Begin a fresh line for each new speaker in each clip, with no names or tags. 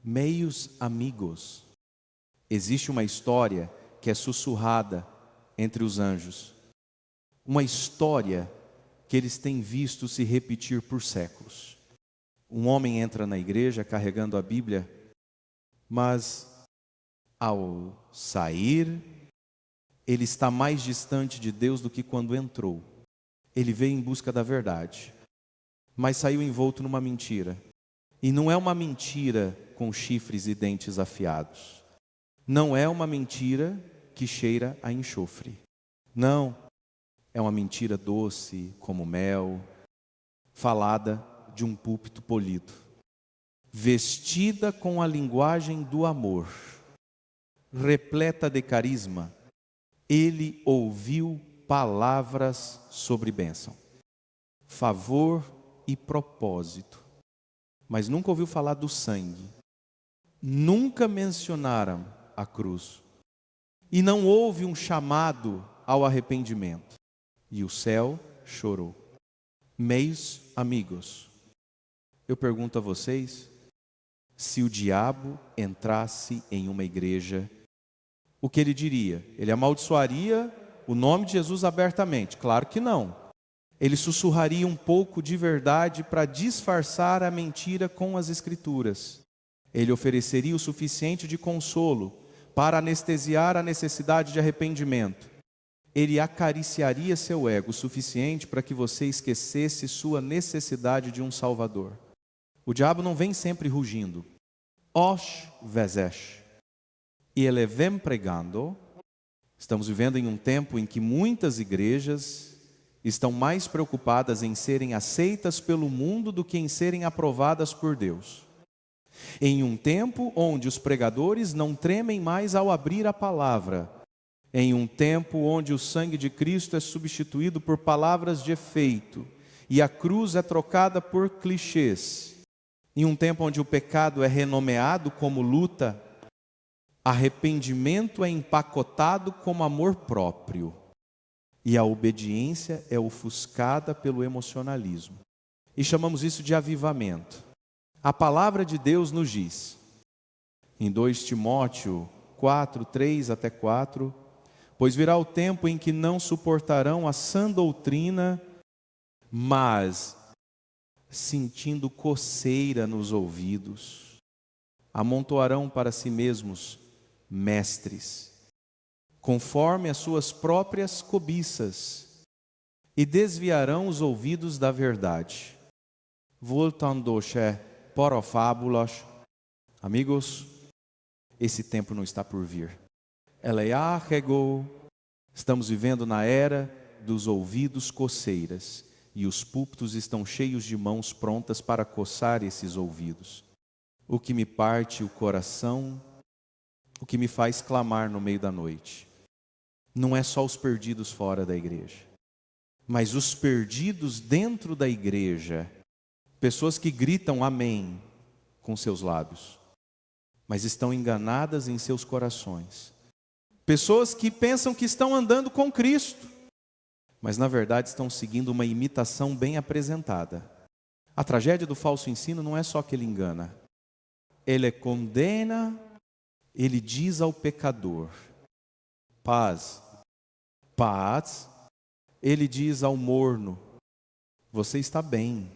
Meios amigos. Existe uma história que é sussurrada entre os anjos. Uma história que eles têm visto se repetir por séculos. Um homem entra na igreja carregando a Bíblia, mas ao sair, ele está mais distante de Deus do que quando entrou. Ele veio em busca da verdade, mas saiu envolto numa mentira. E não é uma mentira com chifres e dentes afiados. Não é uma mentira que cheira a enxofre. Não, é uma mentira doce como mel, falada de um púlpito polido, vestida com a linguagem do amor, repleta de carisma. Ele ouviu palavras sobre bênção, favor e propósito, mas nunca ouviu falar do sangue. Nunca mencionaram a cruz. E não houve um chamado ao arrependimento. E o céu chorou. Meus amigos, eu pergunto a vocês, se o diabo entrasse em uma igreja, o que ele diria? Ele amaldiçoaria o nome de Jesus abertamente? Claro que não. Ele sussurraria um pouco de verdade para disfarçar a mentira com as escrituras. Ele ofereceria o suficiente de consolo para anestesiar a necessidade de arrependimento. Ele acariciaria seu ego o suficiente para que você esquecesse sua necessidade de um Salvador. O diabo não vem sempre rugindo. Osh vezesh. E ele vem pregando. Estamos vivendo em um tempo em que muitas igrejas estão mais preocupadas em serem aceitas pelo mundo do que em serem aprovadas por Deus. Em um tempo onde os pregadores não tremem mais ao abrir a palavra. Em um tempo onde o sangue de Cristo é substituído por palavras de efeito e a cruz é trocada por clichês. Em um tempo onde o pecado é renomeado como luta, arrependimento é empacotado como amor próprio e a obediência é ofuscada pelo emocionalismo. E chamamos isso de avivamento. A palavra de Deus nos diz, em 2 Timóteo 4, 3 até 4, pois virá o tempo em que não suportarão a sã doutrina, mas, sentindo coceira nos ouvidos, amontoarão para si mesmos mestres, conforme as suas próprias cobiças, e desviarão os ouvidos da verdade, voltando-se para fábulas. Amigos, esse tempo não está por vir. Ela já chegou. Estamos vivendo na era dos ouvidos coceiras e os púlpitos estão cheios de mãos prontas para coçar esses ouvidos. O que me parte o coração, o que me faz clamar no meio da noite, não é só os perdidos fora da igreja, mas os perdidos dentro da igreja. Pessoas que gritam amém com seus lábios, mas estão enganadas em seus corações. Pessoas que pensam que estão andando com Cristo, mas na verdade estão seguindo uma imitação bem apresentada. A tragédia do falso ensino não é só que ele engana. Ele condena, ele diz ao pecador, paz, paz. Ele diz ao morno, você está bem.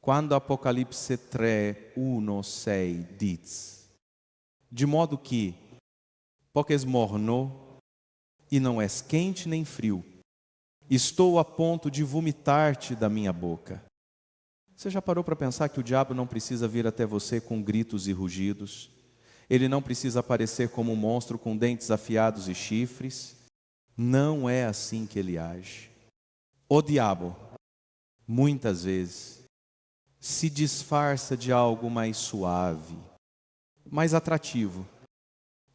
Quando Apocalipse 3, 1, 6 diz, de modo que, porque és morno, e não és quente nem frio, estou a ponto de vomitar-te da minha boca. Você já parou para pensar que o diabo não precisa vir até você com gritos e rugidos? Ele não precisa aparecer como um monstro com dentes afiados e chifres? Não é assim que ele age. O diabo, muitas vezes, se disfarça de algo mais suave, mais atrativo,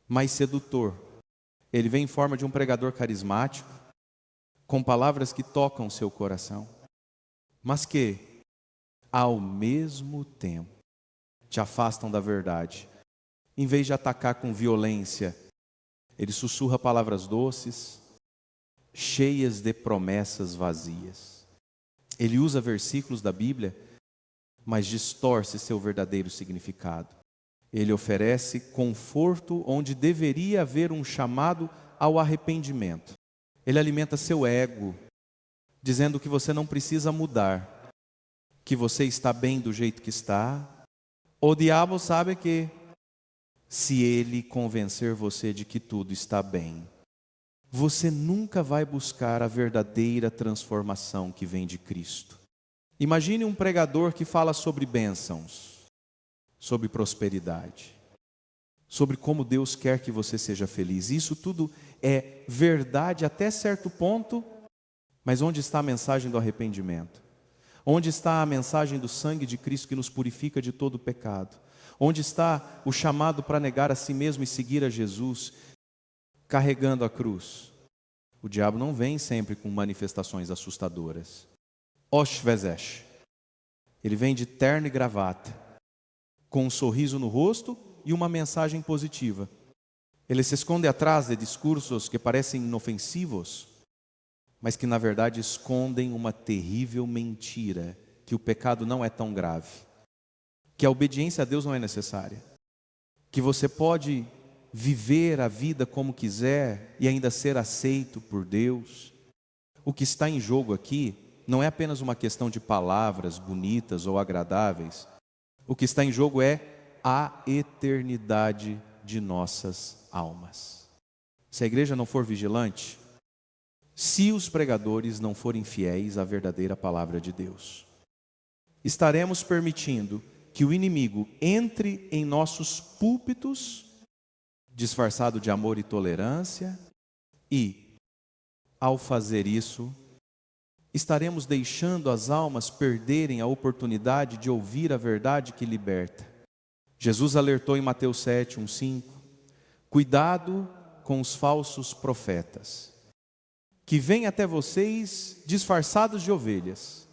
mais sedutor. Ele vem em forma de um pregador carismático, com palavras que tocam seu coração, mas que, ao mesmo tempo, te afastam da verdade. Em vez de atacar com violência, ele sussurra palavras doces, cheias de promessas vazias. Ele usa versículos da Bíblia, mas distorce seu verdadeiro significado. Ele oferece conforto onde deveria haver um chamado ao arrependimento. Ele alimenta seu ego, dizendo que você não precisa mudar, que você está bem do jeito que está. O diabo sabe que, se ele convencer você de que tudo está bem, você nunca vai buscar a verdadeira transformação que vem de Cristo. Imagine um pregador que fala sobre bênçãos, sobre prosperidade, sobre como Deus quer que você seja feliz. Isso tudo é verdade até certo ponto, mas onde está a mensagem do arrependimento? Onde está a mensagem do sangue de Cristo que nos purifica de todo o pecado? Onde está o chamado para negar a si mesmo e seguir a Jesus, carregando a cruz? O diabo não vem sempre com manifestações assustadoras. Oshvezesh. Ele vem de terno e gravata, com um sorriso no rosto e uma mensagem positiva. Ele se esconde atrás de discursos que parecem inofensivos, mas que na verdade escondem uma terrível mentira, que o pecado não é tão grave, que a obediência a Deus não é necessária, que você pode viver a vida como quiser e ainda ser aceito por Deus. O que está em jogo aqui não é apenas uma questão de palavras bonitas ou agradáveis. O que está em jogo é a eternidade de nossas almas. Se a igreja não for vigilante, se os pregadores não forem fiéis à verdadeira palavra de Deus, estaremos permitindo que o inimigo entre em nossos púlpitos, disfarçado de amor e tolerância, e, ao fazer isso, estaremos deixando as almas perderem a oportunidade de ouvir a verdade que liberta. Jesus alertou em Mateus 7, 1-5, cuidado com os falsos profetas, que vêm até vocês disfarçados de ovelhas,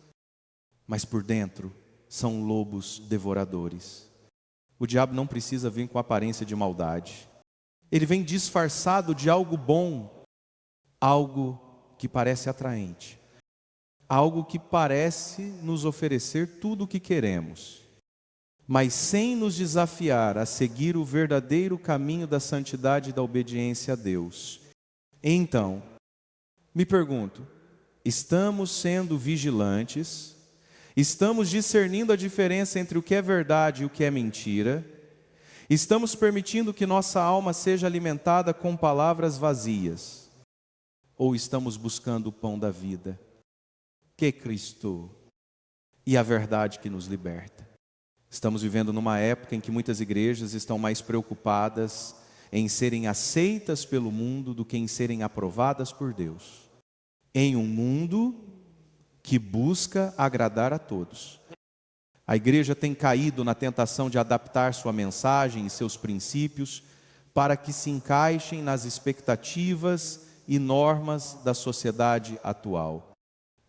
mas por dentro são lobos devoradores. O diabo não precisa vir com aparência de maldade. Ele vem disfarçado de algo bom, algo que parece atraente, algo que parece nos oferecer tudo o que queremos, mas sem nos desafiar a seguir o verdadeiro caminho da santidade e da obediência a Deus. Então, me pergunto, estamos sendo vigilantes? Estamos discernindo a diferença entre o que é verdade e o que é mentira? Estamos permitindo que nossa alma seja alimentada com palavras vazias? Ou estamos buscando o pão da vida, que é Cristo, e a verdade que nos liberta? Estamos vivendo numa época em que muitas igrejas estão mais preocupadas em serem aceitas pelo mundo do que em serem aprovadas por Deus. Em um mundo que busca agradar a todos, a igreja tem caído na tentação de adaptar sua mensagem e seus princípios para que se encaixem nas expectativas e normas da sociedade atual.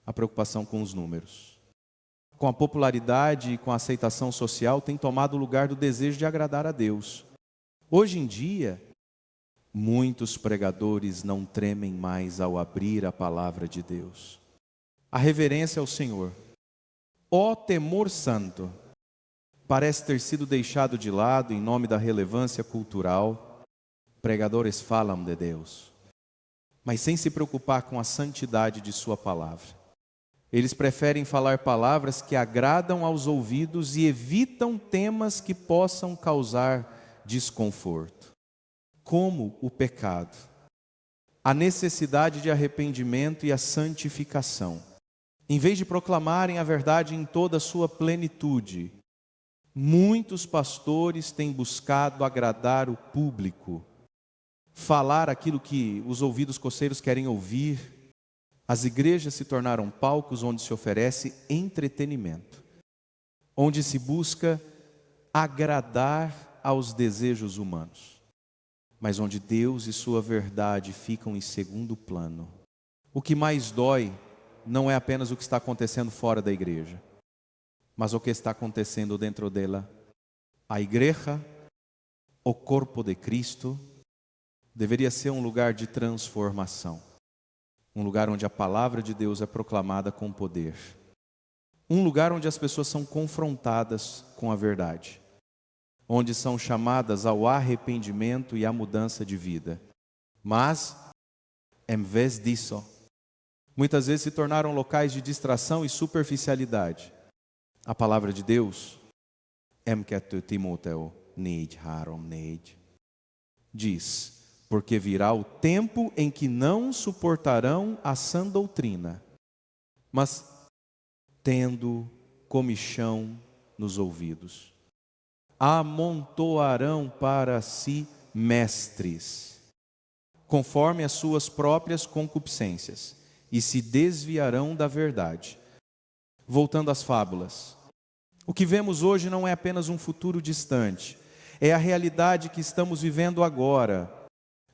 A preocupação com os números, com a popularidade e com a aceitação social, tem tomado o lugar do desejo de agradar a Deus. Hoje em dia, muitos pregadores não tremem mais ao abrir a palavra de Deus. A reverência ao Senhor, o temor santo, parece ter sido deixado de lado em nome da relevância cultural. Pregadores falam de Deus, mas sem se preocupar com a santidade de sua palavra. Eles preferem falar palavras que agradam aos ouvidos e evitam temas que possam causar desconforto, como o pecado, a necessidade de arrependimento e a santificação. Em vez de proclamarem a verdade em toda a sua plenitude, muitos pastores têm buscado agradar o público, falar aquilo que os ouvidos coceiros querem ouvir. As igrejas se tornaram palcos onde se oferece entretenimento, onde se busca agradar aos desejos humanos, mas onde Deus e sua verdade ficam em segundo plano. O que mais dói não é apenas o que está acontecendo fora da igreja, mas o que está acontecendo dentro dela. A igreja, o corpo de Cristo, deveria ser um lugar de transformação. Um lugar onde a palavra de Deus é proclamada com poder. Um lugar onde as pessoas são confrontadas com a verdade. onde são chamadas ao arrependimento e à mudança de vida. Mas, em vez disso, muitas vezes se tornaram locais de distração e superficialidade. A palavra de Deus, diz: porque virá o tempo em que não suportarão a sã doutrina, mas tendo comichão nos ouvidos, amontoarão para si mestres, conforme as suas próprias concupiscências, e se desviarão da verdade. Voltando às fábulas, o que vemos hoje não é apenas um futuro distante, é a realidade que estamos vivendo agora.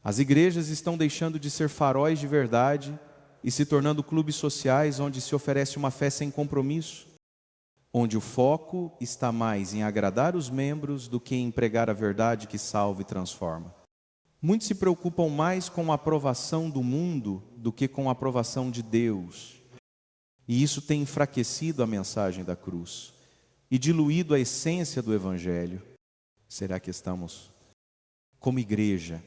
As igrejas estão deixando de ser faróis de verdade e se tornando clubes sociais onde se oferece uma fé sem compromisso, onde o foco está mais em agradar os membros do que em pregar a verdade que salva e transforma. Muitos se preocupam mais com a aprovação do mundo do que com a aprovação de Deus. E isso tem enfraquecido a mensagem da cruz e diluído a essência do Evangelho. Será que estamos, como igreja,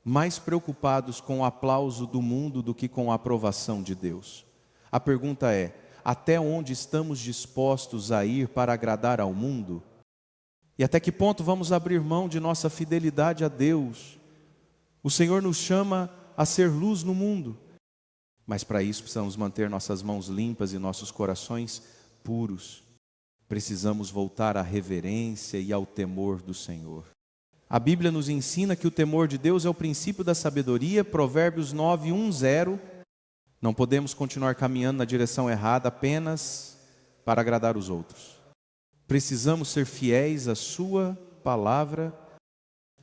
mais preocupados com o aplauso do mundo do que com a aprovação de Deus? A pergunta é: até onde estamos dispostos a ir para agradar ao mundo? E até que ponto vamos abrir mão de nossa fidelidade a Deus? O Senhor nos chama a ser luz no mundo, mas para isso precisamos manter nossas mãos limpas e nossos corações puros. Precisamos voltar à reverência e ao temor do Senhor. A Bíblia nos ensina que o temor de Deus é o princípio da sabedoria, Provérbios 9:10. Não podemos continuar caminhando na direção errada apenas para agradar os outros. Precisamos ser fiéis à sua palavra,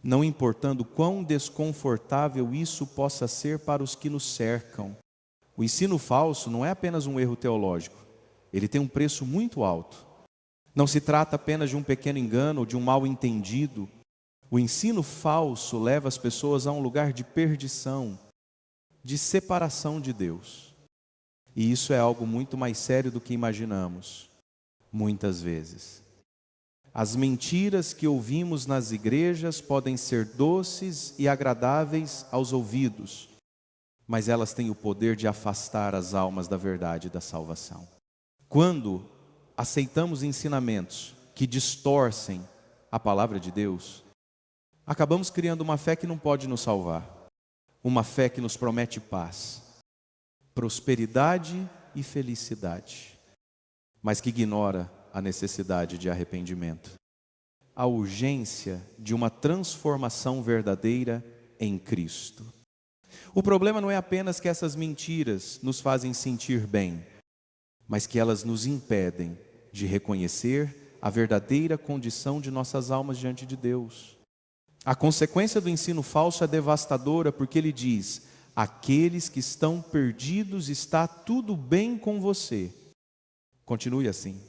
não importando quão desconfortável isso possa ser para os que nos cercam. O ensino falso não é apenas um erro teológico, ele tem um preço muito alto. Não se trata apenas de um pequeno engano ou de um mal entendido. O ensino falso leva as pessoas a um lugar de perdição, de separação de Deus. E isso é algo muito mais sério do que imaginamos, muitas vezes. As mentiras que ouvimos nas igrejas podem ser doces e agradáveis aos ouvidos, mas elas têm o poder de afastar as almas da verdade e da salvação. Quando aceitamos ensinamentos que distorcem a palavra de Deus, acabamos criando uma fé que não pode nos salvar, uma fé que nos promete paz, prosperidade e felicidade, mas que ignora a necessidade de arrependimento, a urgência de uma transformação verdadeira em Cristo. O problema não é apenas que essas mentiras nos fazem sentir bem, mas que elas nos impedem de reconhecer a verdadeira condição de nossas almas diante de Deus. A consequência do ensino falso é devastadora, porque ele diz: aqueles que estão perdidos, está tudo bem com você. Continue assim.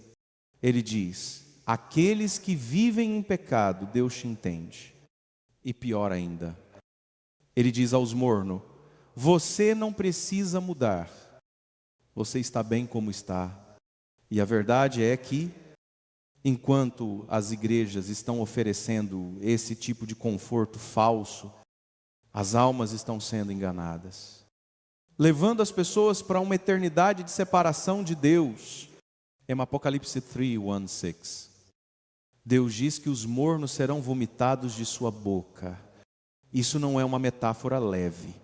Ele diz: aqueles que vivem em pecado, Deus te entende. E pior ainda, ele diz aos mornos: você não precisa mudar, você está bem como está. E a verdade é que, enquanto as igrejas estão oferecendo esse tipo de conforto falso, as almas estão sendo enganadas, levando as pessoas para uma eternidade de separação de Deus. Em Apocalipse 3:1-6, Deus diz que os mornos serão vomitados de sua boca. Isso não é uma metáfora leve.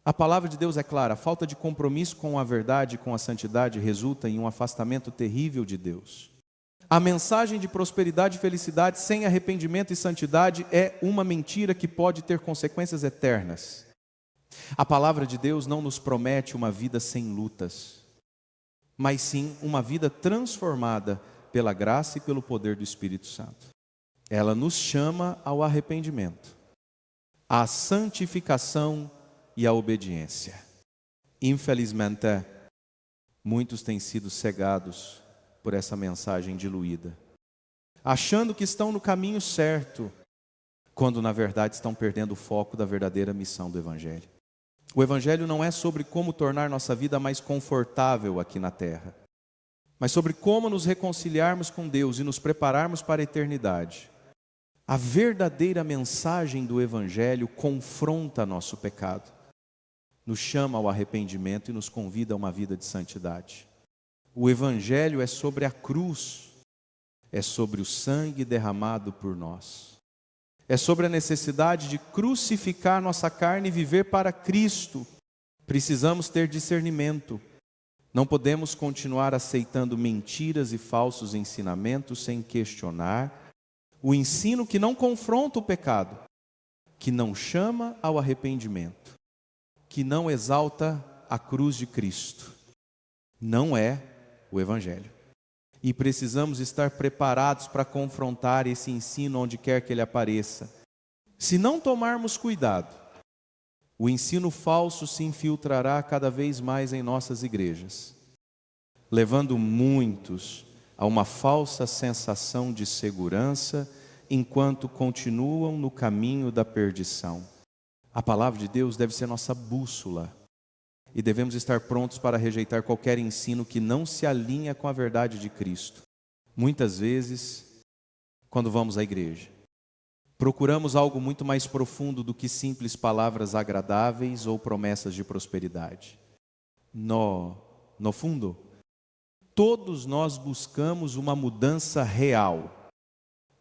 A palavra de Deus é clara: a falta de compromisso com a verdade e com a santidade resulta em um afastamento terrível de Deus. A mensagem de prosperidade e felicidade sem arrependimento e santidade é uma mentira que pode ter consequências eternas. A palavra de Deus não nos promete uma vida sem lutas, mas sim uma vida transformada pela graça e pelo poder do Espírito Santo. Ela nos chama ao arrependimento, à santificação e à obediência. Infelizmente, muitos têm sido cegados por essa mensagem diluída, achando que estão no caminho certo, quando na verdade estão perdendo o foco da verdadeira missão do Evangelho. O Evangelho não é sobre como tornar nossa vida mais confortável aqui na terra, mas sobre como nos reconciliarmos com Deus e nos prepararmos para a eternidade. A verdadeira mensagem do Evangelho confronta nosso pecado, nos chama ao arrependimento e nos convida a uma vida de santidade. O Evangelho é sobre a cruz, é sobre o sangue derramado por nós. É sobre a necessidade de crucificar nossa carne e viver para Cristo. Precisamos ter discernimento. Não podemos continuar aceitando mentiras e falsos ensinamentos sem questionar o ensino que não confronta o pecado, que não chama ao arrependimento, que não exalta a cruz de Cristo. Não é o Evangelho. E precisamos estar preparados para confrontar esse ensino onde quer que ele apareça. Se não tomarmos cuidado, o ensino falso se infiltrará cada vez mais em nossas igrejas, levando muitos a uma falsa sensação de segurança, enquanto continuam no caminho da perdição. A palavra de Deus deve ser nossa bússola, e devemos estar prontos para rejeitar qualquer ensino que não se alinha com a verdade de Cristo. Muitas vezes, quando vamos à igreja, procuramos algo muito mais profundo do que simples palavras agradáveis ou promessas de prosperidade. No fundo, todos nós buscamos uma mudança real,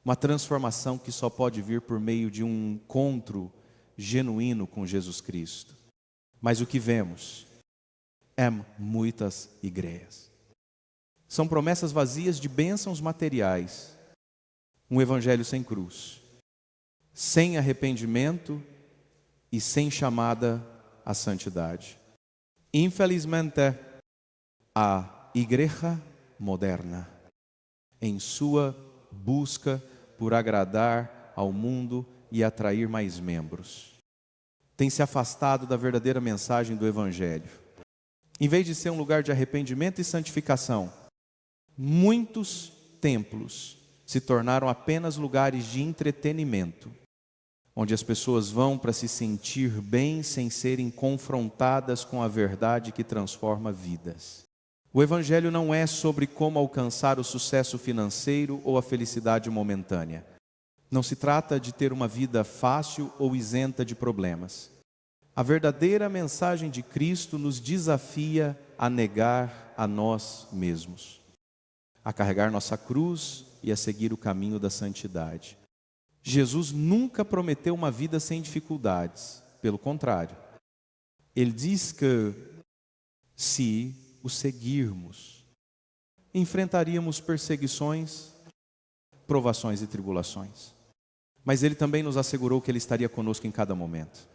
uma transformação que só pode vir por meio de um encontro genuíno com Jesus Cristo. Mas o que vemos é muitas igrejas. São promessas vazias de bênçãos materiais, um evangelho sem cruz, sem arrependimento e sem chamada à santidade. Infelizmente, a igreja moderna, em sua busca por agradar ao mundo e atrair mais membros, tem se afastado da verdadeira mensagem do Evangelho. Em vez de ser um lugar de arrependimento e santificação, muitos templos se tornaram apenas lugares de entretenimento, onde as pessoas vão para se sentir bem sem serem confrontadas com a verdade que transforma vidas. O Evangelho não é sobre como alcançar o sucesso financeiro ou a felicidade momentânea. Não se trata de ter uma vida fácil ou isenta de problemas. A verdadeira mensagem de Cristo nos desafia a negar a nós mesmos, a carregar nossa cruz e a seguir o caminho da santidade. Jesus nunca prometeu uma vida sem dificuldades, pelo contrário. Ele diz que, se o seguirmos, enfrentaríamos perseguições, provações e tribulações. Mas Ele também nos assegurou que Ele estaria conosco em cada momento,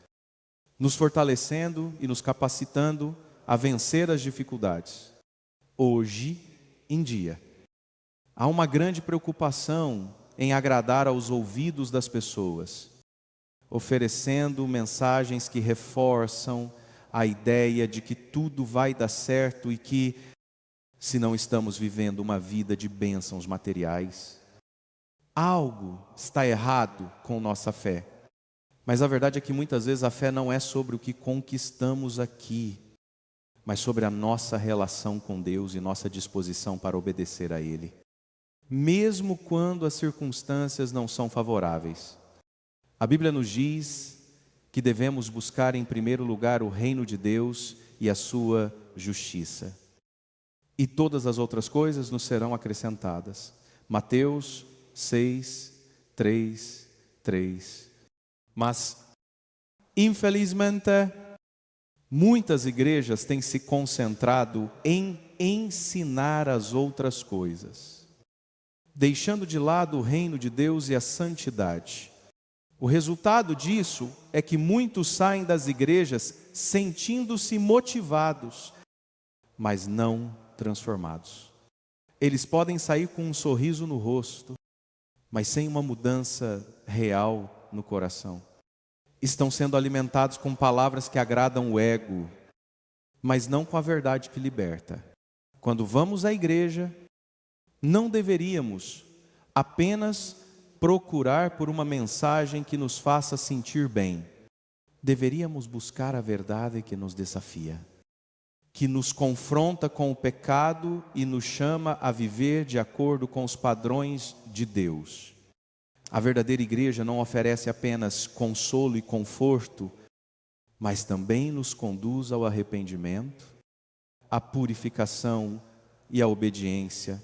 nos fortalecendo e nos capacitando a vencer as dificuldades. Hoje em dia, há uma grande preocupação em agradar aos ouvidos das pessoas, oferecendo mensagens que reforçam a ideia de que tudo vai dar certo e que, se não estamos vivendo uma vida de bênçãos materiais, algo está errado com nossa fé. Mas a verdade é que muitas vezes a fé não é sobre o que conquistamos aqui, mas sobre a nossa relação com Deus e nossa disposição para obedecer a Ele, mesmo quando as circunstâncias não são favoráveis. A Bíblia nos diz que devemos buscar em primeiro lugar o reino de Deus e a sua justiça, e todas as outras coisas nos serão acrescentadas. Mateus 6, 3, 3. Mas, infelizmente, muitas igrejas têm se concentrado em ensinar as outras coisas, deixando de lado o reino de Deus e a santidade. O resultado disso é que muitos saem das igrejas sentindo-se motivados, mas não transformados. Eles podem sair com um sorriso no rosto, mas sem uma mudança real no coração. Estão sendo alimentados com palavras que agradam o ego, mas não com a verdade que liberta. Quando vamos à igreja, não deveríamos apenas procurar por uma mensagem que nos faça sentir bem. Deveríamos buscar a verdade que nos desafia, que nos confronta com o pecado e nos chama a viver de acordo com os padrões de Deus. A verdadeira igreja não oferece apenas consolo e conforto, mas também nos conduz ao arrependimento, à purificação e à obediência.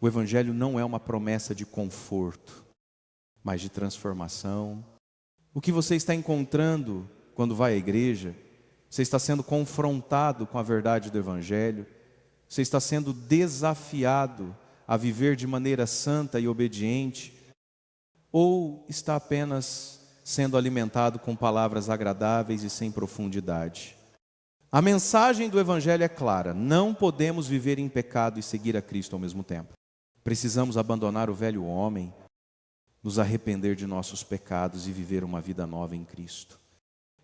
O Evangelho não é uma promessa de conforto, mas de transformação. O que você está encontrando quando vai à igreja? Você está sendo confrontado com a verdade do Evangelho? Você está sendo desafiado a viver de maneira santa e obediente? Ou está apenas sendo alimentado com palavras agradáveis e sem profundidade? A mensagem do Evangelho é clara: não podemos viver em pecado e seguir a Cristo ao mesmo tempo. Precisamos abandonar o velho homem, nos arrepender de nossos pecados e viver uma vida nova em Cristo.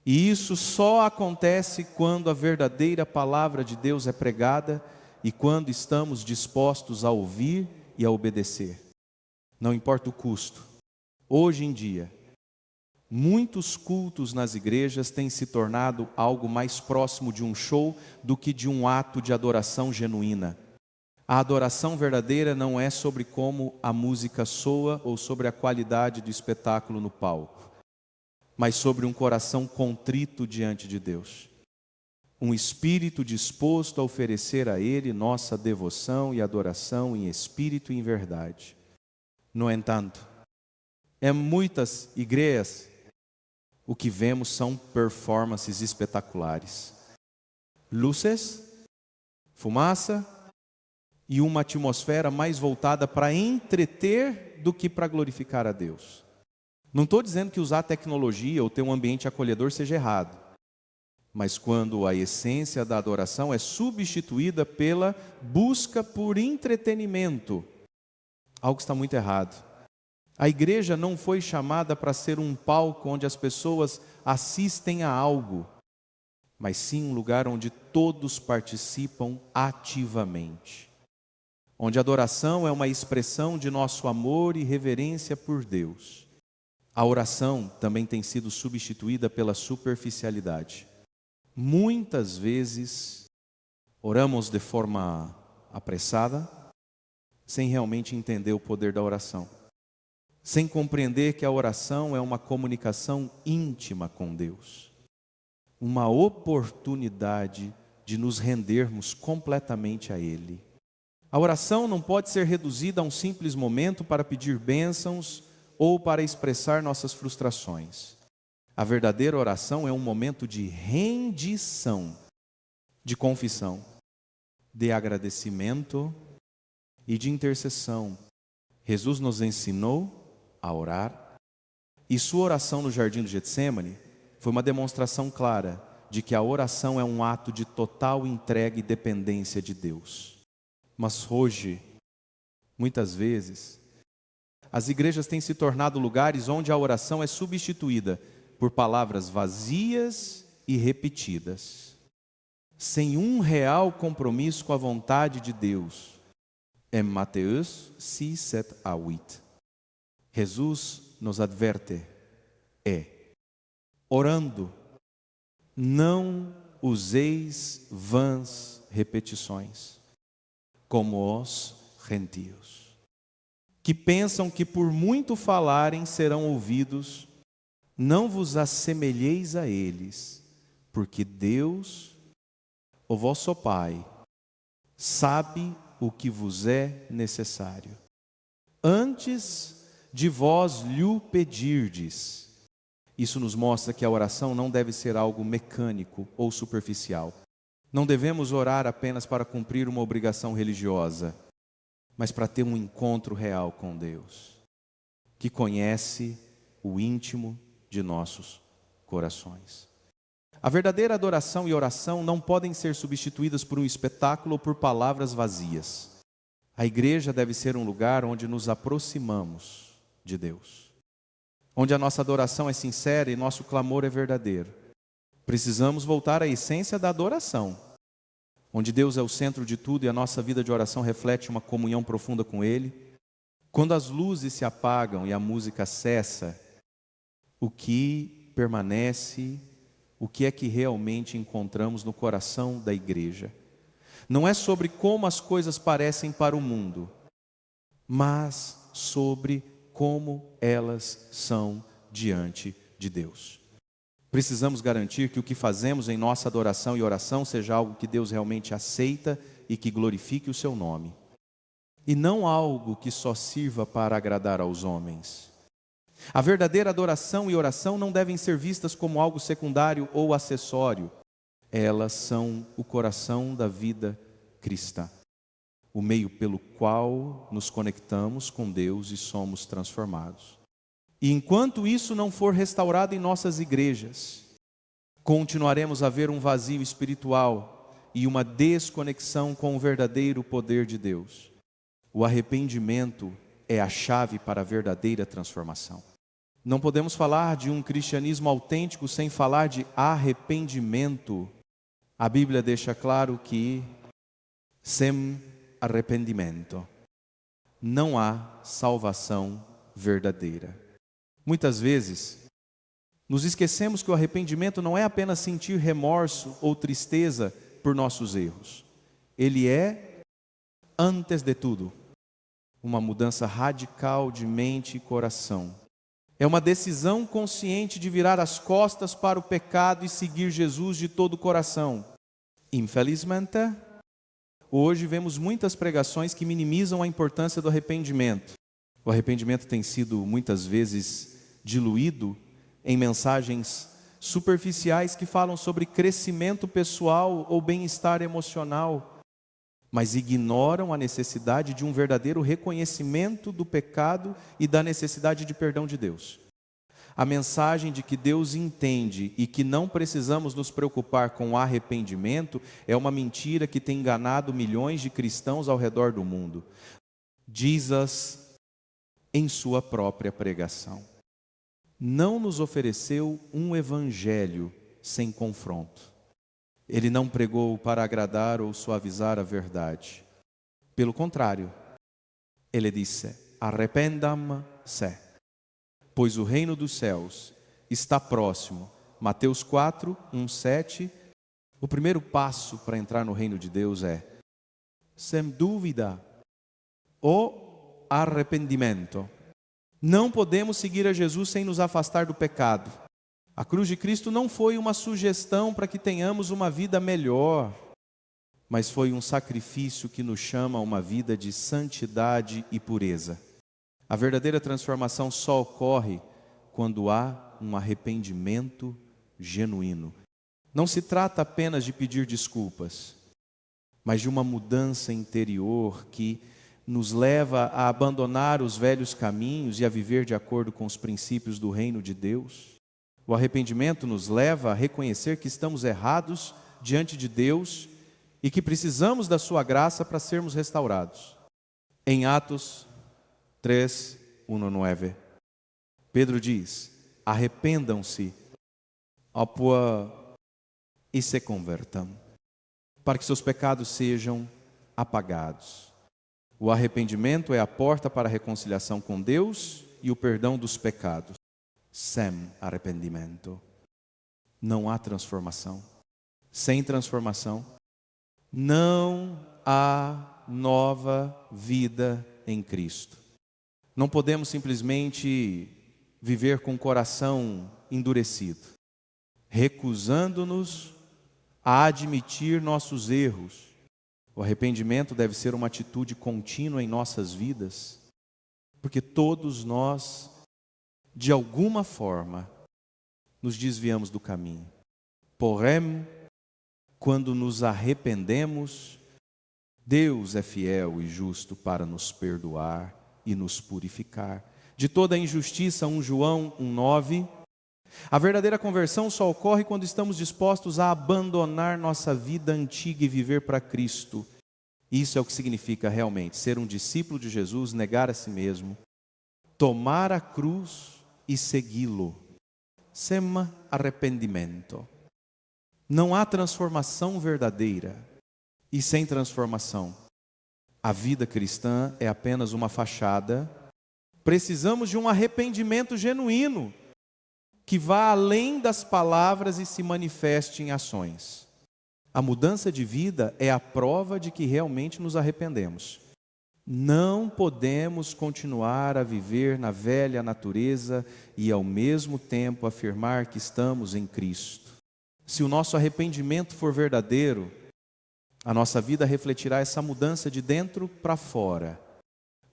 E isso só acontece quando a verdadeira palavra de Deus é pregada e quando estamos dispostos a ouvir e a obedecer. Não importa o custo. Hoje em dia, muitos cultos nas igrejas têm se tornado algo mais próximo de um show do que de um ato de adoração genuína. A adoração verdadeira não é sobre como a música soa ou sobre a qualidade do espetáculo no palco, mas sobre um coração contrito diante de Deus. Um espírito disposto a oferecer a Ele nossa devoção e adoração em espírito e em verdade. No entanto, em muitas igrejas, o que vemos são performances espetaculares. Luzes, fumaça e uma atmosfera mais voltada para entreter do que para glorificar a Deus. Não estou dizendo que usar tecnologia ou ter um ambiente acolhedor seja errado. Mas quando a essência da adoração é substituída pela busca por entretenimento, algo está muito errado. A igreja não foi chamada para ser um palco onde as pessoas assistem a algo, mas sim um lugar onde todos participam ativamente. Onde a adoração é uma expressão de nosso amor e reverência por Deus. A oração também tem sido substituída pela superficialidade. Muitas vezes oramos de forma apressada, sem realmente entender o poder da oração. Sem compreender que a oração é uma comunicação íntima com Deus. Uma oportunidade de nos rendermos completamente a Ele. A oração não pode ser reduzida a um simples momento para pedir bênçãos ou para expressar nossas frustrações. A verdadeira oração é um momento de rendição, de confissão, de agradecimento e de intercessão. Jesus nos ensinou a orar, e sua oração no jardim do Getsêmani foi uma demonstração clara de que a oração é um ato de total entrega e dependência de Deus. Mas hoje, muitas vezes, as igrejas têm se tornado lugares onde a oração é substituída por palavras vazias e repetidas, sem um real compromisso com a vontade de Deus. Em Mateus 6, 7 a 8. Jesus nos adverte, orando, não useis vãs repetições, como os gentios, que pensam que por muito falarem serão ouvidos. Não vos assemelheis a eles, porque Deus, o vosso Pai, sabe o que vos é necessário, antes de vós lhe pedirdes. Isso nos mostra que a oração não deve ser algo mecânico ou superficial. Não devemos orar apenas para cumprir uma obrigação religiosa, mas para ter um encontro real com Deus, que conhece o íntimo de nossos corações. A verdadeira adoração e oração não podem ser substituídas por um espetáculo ou por palavras vazias. A igreja deve ser um lugar onde nos aproximamos de Deus, onde a nossa adoração é sincera e nosso clamor é verdadeiro. Precisamos voltar à essência da adoração, onde Deus é o centro de tudo e a nossa vida de oração reflete uma comunhão profunda com Ele. Quando as luzes se apagam e a música cessa, o que permanece, o que é que realmente encontramos no coração da igreja? Não é sobre como as coisas parecem para o mundo, mas sobre como elas são diante de Deus. Precisamos garantir que o que fazemos em nossa adoração e oração seja algo que Deus realmente aceita e que glorifique o seu nome. E não algo que só sirva para agradar aos homens. A verdadeira adoração e oração não devem ser vistas como algo secundário ou acessório. Elas são o coração da vida cristã, o meio pelo qual nos conectamos com Deus e somos transformados. E enquanto isso não for restaurado em nossas igrejas, continuaremos a ver um vazio espiritual e uma desconexão com o verdadeiro poder de Deus. O arrependimento é a chave para a verdadeira transformação. Não podemos falar de um cristianismo autêntico sem falar de arrependimento. A Bíblia deixa claro que sem arrependimento não há salvação verdadeira. Muitas vezes nos esquecemos que o arrependimento não é apenas sentir remorso ou tristeza por nossos erros. Ele é, antes de tudo, uma mudança radical de mente e coração. É uma decisão consciente de virar as costas para o pecado e seguir Jesus de todo o coração. Infelizmente, hoje vemos muitas pregações que minimizam a importância do arrependimento. O arrependimento tem sido muitas vezes diluído em mensagens superficiais que falam sobre crescimento pessoal ou bem-estar emocional, mas ignoram a necessidade de um verdadeiro reconhecimento do pecado e da necessidade de perdão de Deus. A mensagem de que Deus entende e que não precisamos nos preocupar com o arrependimento é uma mentira que tem enganado milhões de cristãos ao redor do mundo. Jesus, em sua própria pregação, não nos ofereceu um evangelho sem confronto. Ele não pregou para agradar ou suavizar a verdade. Pelo contrário, ele disse: arrependam-se, pois o reino dos céus está próximo. Mateus 4, 1, 7. O primeiro passo para entrar no reino de Deus é, sem dúvida, o arrependimento. Não podemos seguir a Jesus sem nos afastar do pecado. A cruz de Cristo não foi uma sugestão para que tenhamos uma vida melhor, mas foi um sacrifício que nos chama a uma vida de santidade e pureza. A verdadeira transformação só ocorre quando há um arrependimento genuíno. Não se trata apenas de pedir desculpas, mas de uma mudança interior que nos leva a abandonar os velhos caminhos e a viver de acordo com os princípios do reino de Deus. O arrependimento nos leva a reconhecer que estamos errados diante de Deus e que precisamos da sua graça para sermos restaurados. Em Atos 3, 1, 9, Pedro diz: arrependam-se e se convertam, para que seus pecados sejam apagados. O arrependimento é a porta para a reconciliação com Deus e o perdão dos pecados. Sem arrependimento não há transformação. Sem transformação não há nova vida em Cristo. Não podemos simplesmente viver com o coração endurecido, recusando-nos a admitir nossos erros. O arrependimento deve ser uma atitude contínua em nossas vidas, porque todos nós, de alguma forma, nos desviamos do caminho. Porém, quando nos arrependemos, Deus é fiel e justo para nos perdoar e nos purificar de toda a injustiça. 1 João 1,9. A verdadeira conversão só ocorre quando estamos dispostos a abandonar nossa vida antiga e viver para Cristo. Isso é o que significa realmente ser um discípulo de Jesus, negar a si mesmo, tomar a cruz e segui-lo. Sem arrependimento não há transformação verdadeira, e sem transformação a vida cristã é apenas uma fachada. Precisamos de um arrependimento genuíno, que vá além das palavras e se manifeste em ações. A mudança de vida é a prova de que realmente nos arrependemos. Não podemos continuar a viver na velha natureza e ao mesmo tempo afirmar que estamos em Cristo. Se o nosso arrependimento for verdadeiro, a nossa vida refletirá essa mudança de dentro para fora.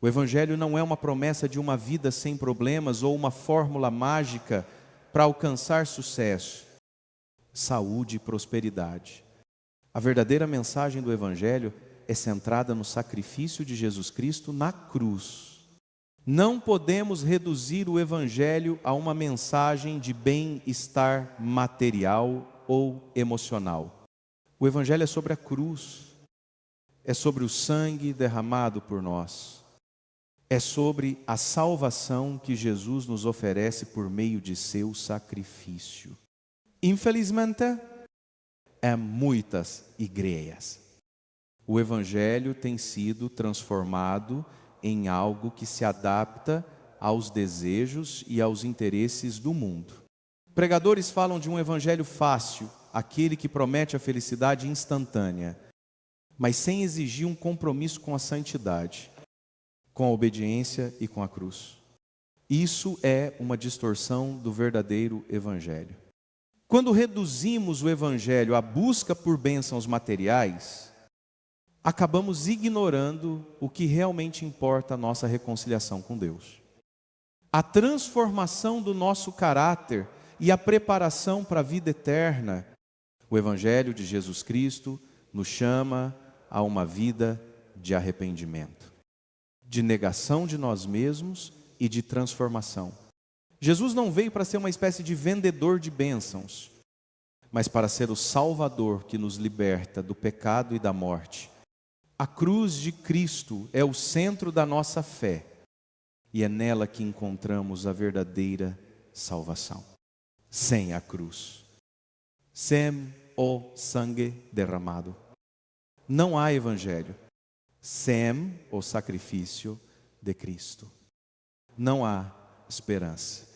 O Evangelho não é uma promessa de uma vida sem problemas ou uma fórmula mágica para alcançar sucesso, saúde e prosperidade. A verdadeira mensagem do Evangelho é centrada no sacrifício de Jesus Cristo na cruz. Não podemos reduzir o Evangelho a uma mensagem de bem-estar material ou emocional. O Evangelho é sobre a cruz, é sobre o sangue derramado por nós, é sobre a salvação que Jesus nos oferece por meio de seu sacrifício. Infelizmente, em muitas igrejas, o Evangelho tem sido transformado em algo que se adapta aos desejos e aos interesses do mundo. Pregadores falam de um Evangelho fácil, aquele que promete a felicidade instantânea, mas sem exigir um compromisso com a santidade, com a obediência e com a cruz. Isso é uma distorção do verdadeiro Evangelho. Quando reduzimos o Evangelho à busca por bênçãos materiais, acabamos ignorando o que realmente importa a nossa reconciliação com Deus. A transformação do nosso caráter e a preparação para a vida eterna. O Evangelho de Jesus Cristo nos chama a uma vida de arrependimento, de negação de nós mesmos e de transformação. Jesus não veio para ser uma espécie de vendedor de bênçãos, mas para ser o Salvador que nos liberta do pecado e da morte. A cruz de Cristo é o centro da nossa fé e é nela que encontramos a verdadeira salvação. Sem a cruz, sem o sangue derramado, não há Evangelho. Sem o sacrifício de Cristo, não há esperança.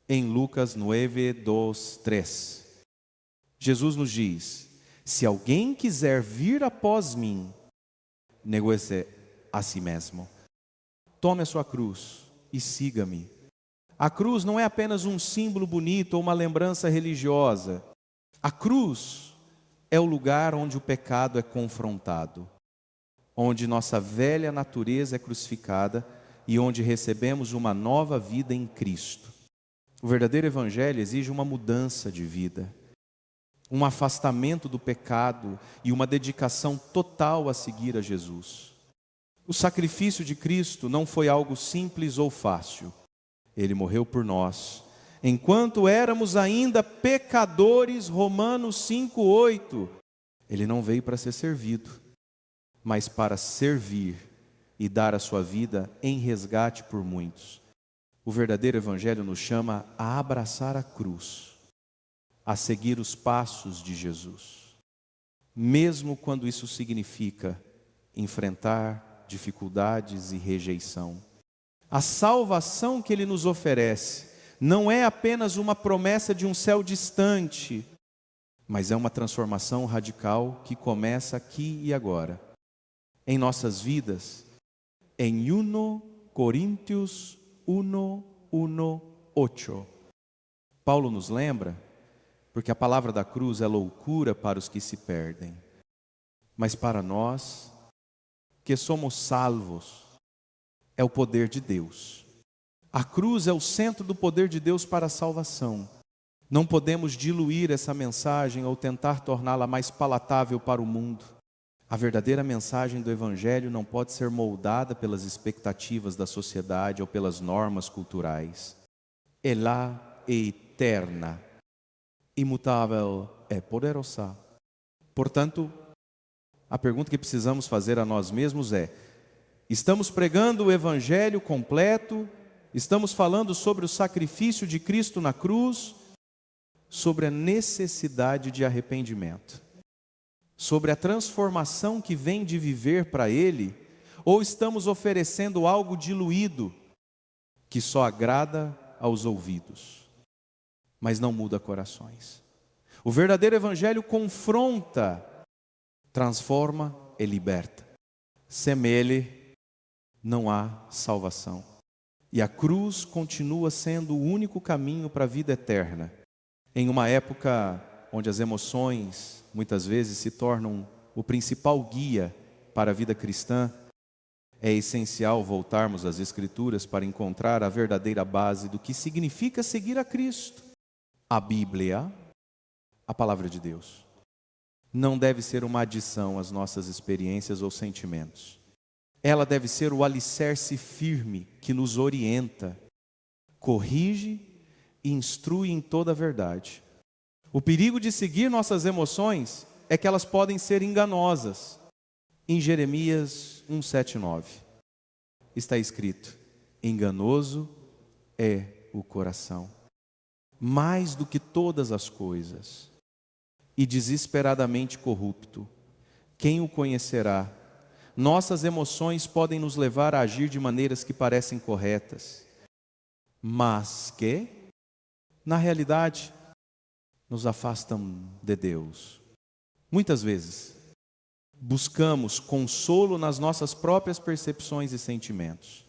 Em Lucas 9, 2, 3, Jesus nos diz: se alguém quiser vir após mim, negue-se a si mesmo. Tome a sua cruz e siga-me. A cruz não é apenas um símbolo bonito ou uma lembrança religiosa. A cruz é o lugar onde o pecado é confrontado, onde nossa velha natureza é crucificada e onde recebemos uma nova vida em Cristo. O verdadeiro Evangelho exige uma mudança de vida, um afastamento do pecado e uma dedicação total a seguir a Jesus. O sacrifício de Cristo não foi algo simples ou fácil. Ele morreu por nós, enquanto éramos ainda pecadores, Romanos 5:8. Ele não veio para ser servido, mas para servir e dar a sua vida em resgate por muitos. O verdadeiro Evangelho nos chama a abraçar a cruz, a seguir os passos de Jesus, mesmo quando isso significa enfrentar dificuldades e rejeição. A salvação que Ele nos oferece não é apenas uma promessa de um céu distante, mas é uma transformação radical que começa aqui e agora, em nossas vidas. Em 1 Coríntios 1:8, Paulo nos lembra, porque a palavra da cruz é loucura para os que se perdem, mas para nós, que somos salvos, é o poder de Deus. A cruz é o centro do poder de Deus para a salvação. Não podemos diluir essa mensagem ou tentar torná-la mais palatável para o mundo. A verdadeira mensagem do Evangelho não pode ser moldada pelas expectativas da sociedade ou pelas normas culturais. Ela é eterna, imutável e poderosa. Portanto, a pergunta que precisamos fazer a nós mesmos é: estamos pregando o Evangelho completo? Estamos falando sobre o sacrifício de Cristo na cruz? Sobre a necessidade de arrependimento? Sobre a transformação que vem de viver para Ele? Ou estamos oferecendo algo diluído, que só agrada aos ouvidos, mas não muda corações? O verdadeiro Evangelho confronta, transforma e liberta. Sem Ele, não há salvação. E a cruz continua sendo o único caminho para a vida eterna. Em uma época onde as emoções muitas vezes se tornam o principal guia para a vida cristã, é essencial voltarmos às Escrituras para encontrar a verdadeira base do que significa seguir a Cristo. A Bíblia, a Palavra de Deus, não deve ser uma adição às nossas experiências ou sentimentos. Ela deve ser o alicerce firme que nos orienta, corrige e instrui em toda a verdade. O perigo de seguir nossas emoções é que elas podem ser enganosas. Em Jeremias 1:7-9 está escrito: enganoso é o coração, mais do que todas as coisas, e desesperadamente corrupto. Quem o conhecerá? Nossas emoções podem nos levar a agir de maneiras que parecem corretas, mas que, na realidade, nos afastam de Deus. Muitas vezes, buscamos consolo nas nossas próprias percepções e sentimentos,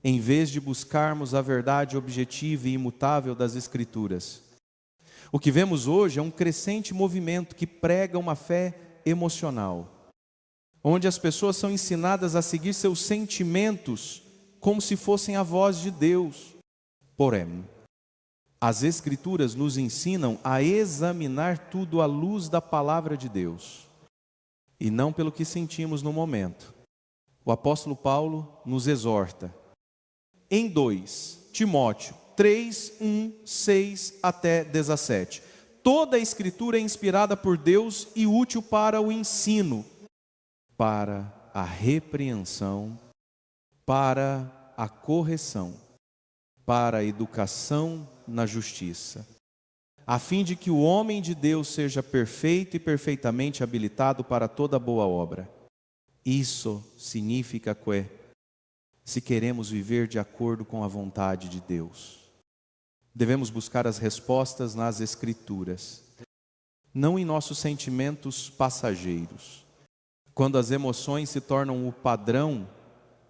em vez de buscarmos a verdade objetiva e imutável das Escrituras. O que vemos hoje é um crescente movimento que prega uma fé emocional, onde as pessoas são ensinadas a seguir seus sentimentos como se fossem a voz de Deus. Porém, as Escrituras nos ensinam a examinar tudo à luz da Palavra de Deus, e não pelo que sentimos no momento. O apóstolo Paulo nos exorta em 2 Timóteo 3:1-6-17. Toda a Escritura é inspirada por Deus e útil para o ensino, para a repreensão, para a correção, para a educação na justiça, a fim de que o homem de Deus seja perfeito e perfeitamente habilitado para toda boa obra. Isso significa que, se queremos viver de acordo com a vontade de Deus, devemos buscar as respostas nas Escrituras, não em nossos sentimentos passageiros. Quando as emoções se tornam o padrão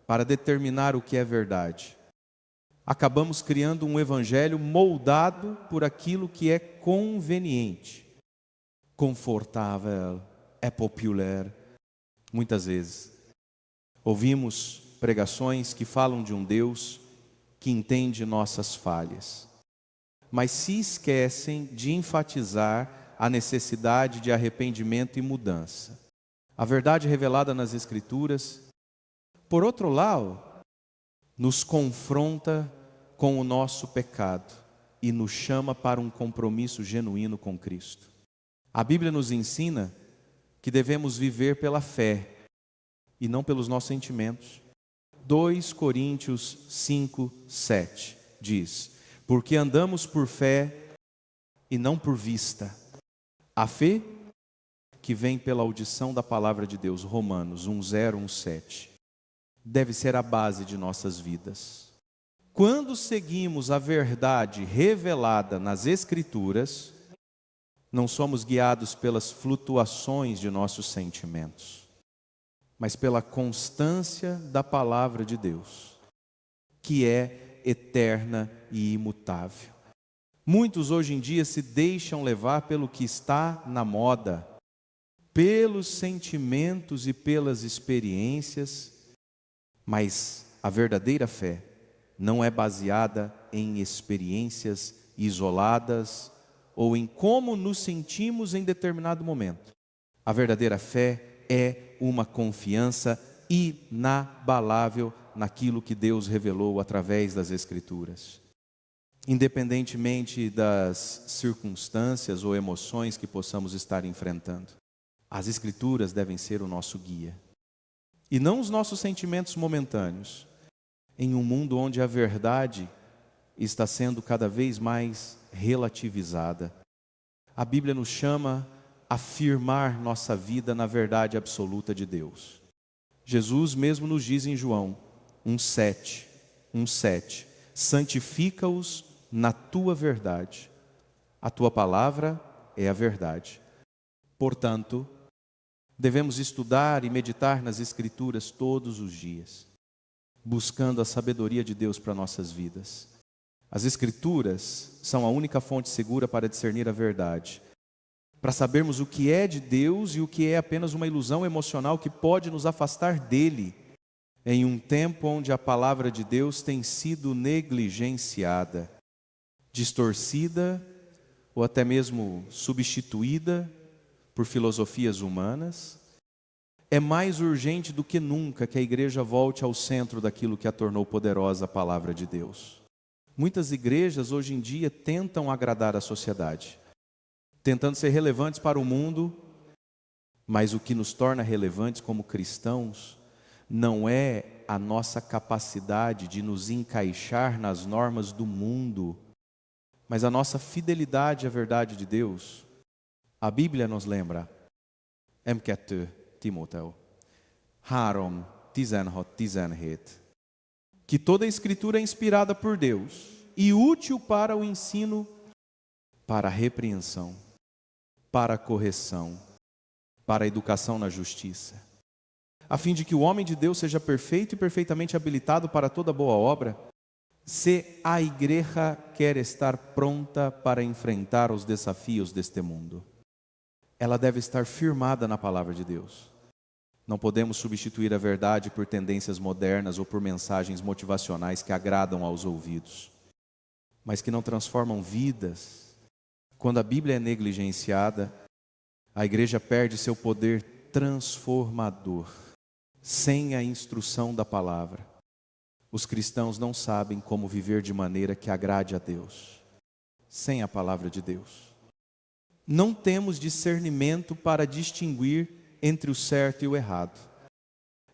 para determinar o que é verdade, acabamos criando um evangelho moldado por aquilo que é conveniente, confortável, é popular. Muitas vezes ouvimos pregações que falam de um Deus que entende nossas falhas, mas se esquecem de enfatizar a necessidade de arrependimento e mudança. A verdade revelada nas Escrituras, por outro lado, nos confronta com o nosso pecado e nos chama para um compromisso genuíno com Cristo. A Bíblia nos ensina que devemos viver pela fé e não pelos nossos sentimentos. 2 Coríntios 5:7 diz: porque andamos por fé e não por vista. A fé que vem pela audição da palavra de Deus, Romanos 1:0-1:7, deve ser a base de nossas vidas. Quando seguimos a verdade revelada nas Escrituras, não somos guiados pelas flutuações de nossos sentimentos, mas pela constância da palavra de Deus, que é eterna e imutável. Muitos hoje em dia se deixam levar pelo que está na moda, pelos sentimentos e pelas experiências, mas a verdadeira fé não é baseada em experiências isoladas ou em como nos sentimos em determinado momento. A verdadeira fé é uma confiança inabalável naquilo que Deus revelou através das Escrituras. Independentemente das circunstâncias ou emoções que possamos estar enfrentando, as Escrituras devem ser o nosso guia, e não os nossos sentimentos momentâneos, em um mundo onde a verdade está sendo cada vez mais relativizada. A Bíblia nos chama a firmar nossa vida na verdade absoluta de Deus. Jesus mesmo nos diz em João 1:7, santifica-os na tua verdade, a tua palavra é a verdade. Portanto, devemos estudar e meditar nas Escrituras todos os dias. buscando a sabedoria de Deus para nossas vidas. As Escrituras são a única fonte segura para discernir a verdade, para sabermos o que é de Deus e o que é apenas uma ilusão emocional que pode nos afastar dele, em um tempo onde a palavra de Deus tem sido negligenciada, distorcida ou até mesmo substituída por filosofias humanas. É mais urgente do que nunca que a igreja volte ao centro daquilo que a tornou poderosa, a palavra de Deus. Muitas igrejas hoje em dia tentam agradar a sociedade, tentando ser relevantes para o mundo, mas o que nos torna relevantes como cristãos não é a nossa capacidade de nos encaixar nas normas do mundo, mas a nossa fidelidade à verdade de Deus. A Bíblia nos lembra, M2 Timóteo 3:16, que toda a Escritura é inspirada por Deus e útil para o ensino, para a repreensão, para a correção, para a educação na justiça, a fim de que o homem de Deus seja perfeito e perfeitamente habilitado para toda boa obra. Se a igreja quer estar pronta para enfrentar os desafios deste mundo, ela deve estar firmada na palavra de Deus. Não podemos substituir a verdade por tendências modernas ou por mensagens motivacionais que agradam aos ouvidos, mas que não transformam vidas. Quando a Bíblia é negligenciada, a igreja perde seu poder transformador. Sem a instrução da palavra, os cristãos não sabem como viver de maneira que agrade a Deus. Sem a palavra de Deus, não temos discernimento para distinguir entre o certo e o errado,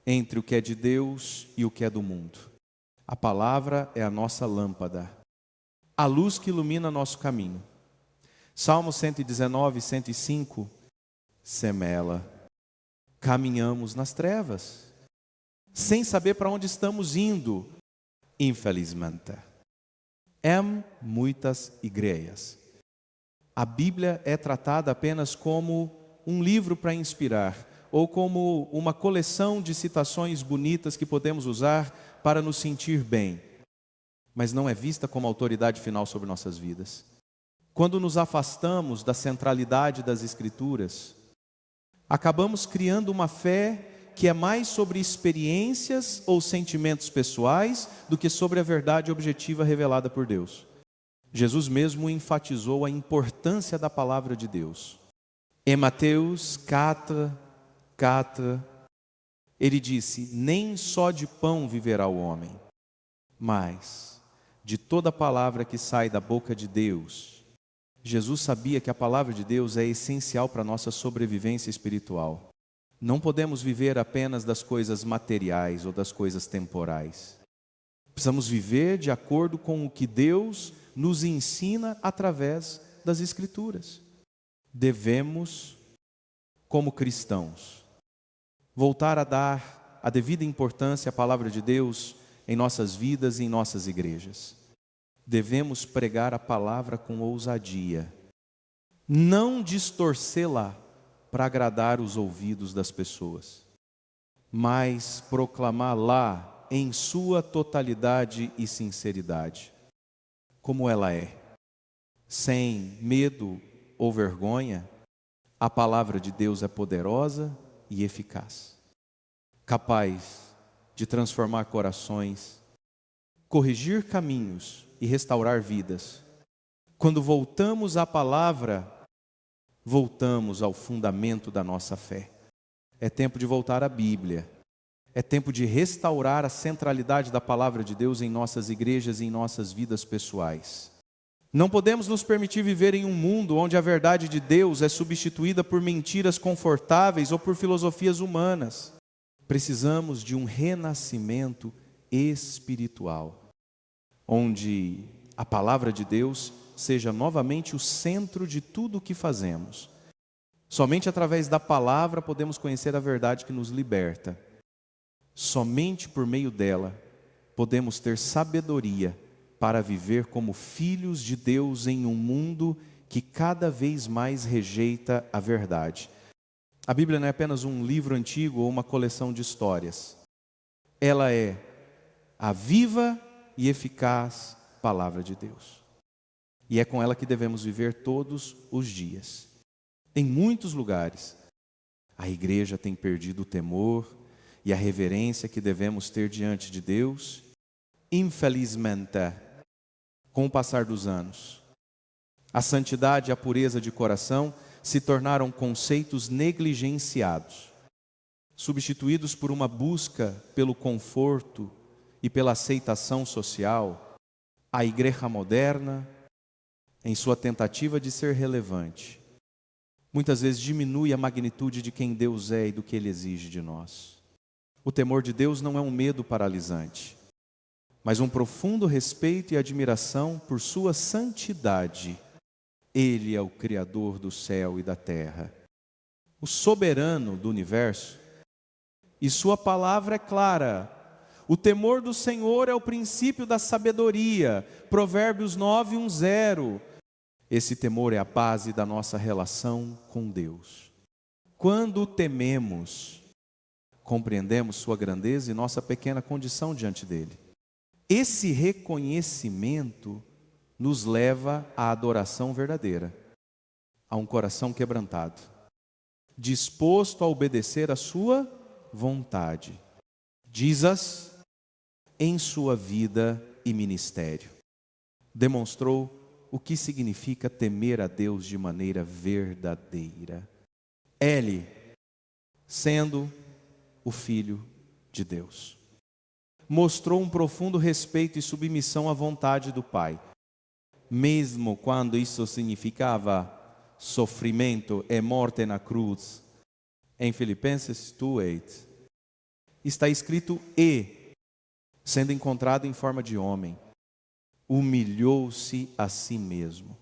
entre o que é de Deus e o que é do mundo. A palavra é a nossa lâmpada, a luz que ilumina nosso caminho. Salmo 119, 105, semela. Caminhamos nas trevas, sem saber para onde estamos indo, infelizmente. Muitas igrejas. A Bíblia é tratada apenas como um livro para inspirar, ou como uma coleção de citações bonitas que podemos usar para nos sentir bem, mas não é vista como autoridade final sobre nossas vidas. Quando nos afastamos da centralidade das Escrituras, acabamos criando uma fé que é mais sobre experiências ou sentimentos pessoais do que sobre a verdade objetiva revelada por Deus. Jesus mesmo enfatizou a importância da palavra de Deus. Em Mateus 4, ele disse: nem só de pão viverá o homem, mas de toda palavra que sai da boca de Deus. Jesus sabia que a palavra de Deus é essencial para a nossa sobrevivência espiritual. Não podemos viver apenas das coisas materiais ou das coisas temporais. Precisamos viver de acordo com o que Deus nos ensina através das Escrituras. Devemos, como cristãos, voltar a dar a devida importância à palavra de Deus em nossas vidas e em nossas igrejas. Devemos pregar a palavra com ousadia, não distorcê-la para agradar os ouvidos das pessoas, mas proclamá-la em sua totalidade e sinceridade, como ela é, sem medo ou vergonha. A palavra de Deus é poderosa e eficaz, capaz de transformar corações, corrigir caminhos e restaurar vidas. Quando voltamos à palavra, voltamos ao fundamento da nossa fé. É tempo de voltar à Bíblia. É tempo de restaurar a centralidade da palavra de Deus em nossas igrejas e em nossas vidas pessoais. Não podemos nos permitir viver em um mundo onde a verdade de Deus é substituída por mentiras confortáveis ou por filosofias humanas. Precisamos de um renascimento espiritual, onde a palavra de Deus seja novamente o centro de tudo o que fazemos. Somente através da palavra podemos conhecer a verdade que nos liberta. Somente por meio dela podemos ter sabedoria para viver como filhos de Deus em um mundo que cada vez mais rejeita a verdade. A Bíblia não é apenas um livro antigo ou uma coleção de histórias. Ela é a viva e eficaz palavra de Deus. E é com ela que devemos viver todos os dias. Em muitos lugares, a igreja tem perdido o temor e a reverência que devemos ter diante de Deus, infelizmente, com o passar dos anos. A santidade e a pureza de coração se tornaram conceitos negligenciados, substituídos por uma busca pelo conforto e pela aceitação social. A igreja moderna, em sua tentativa de ser relevante, muitas vezes diminui a magnitude de quem Deus é e do que Ele exige de nós. O temor de Deus não é um medo paralisante, mas um profundo respeito e admiração por sua santidade. Ele é o Criador do céu e da terra, o soberano do universo, e sua palavra é clara. O temor do Senhor é o princípio da sabedoria. Provérbios 9:10. Esse temor é a base da nossa relação com Deus. Quando o tememos, compreendemos sua grandeza e nossa pequena condição diante dele. Esse reconhecimento nos leva à adoração verdadeira, a um coração quebrantado, disposto a obedecer a sua vontade. Jesus, em sua vida e ministério, demonstrou o que significa temer a Deus de maneira verdadeira. Ele, sendo o Filho de Deus, mostrou um profundo respeito e submissão à vontade do Pai, mesmo quando isso significava sofrimento e morte na cruz. Em Filipenses 2:8 está escrito: e, sendo encontrado em forma de homem, humilhou-se a si mesmo,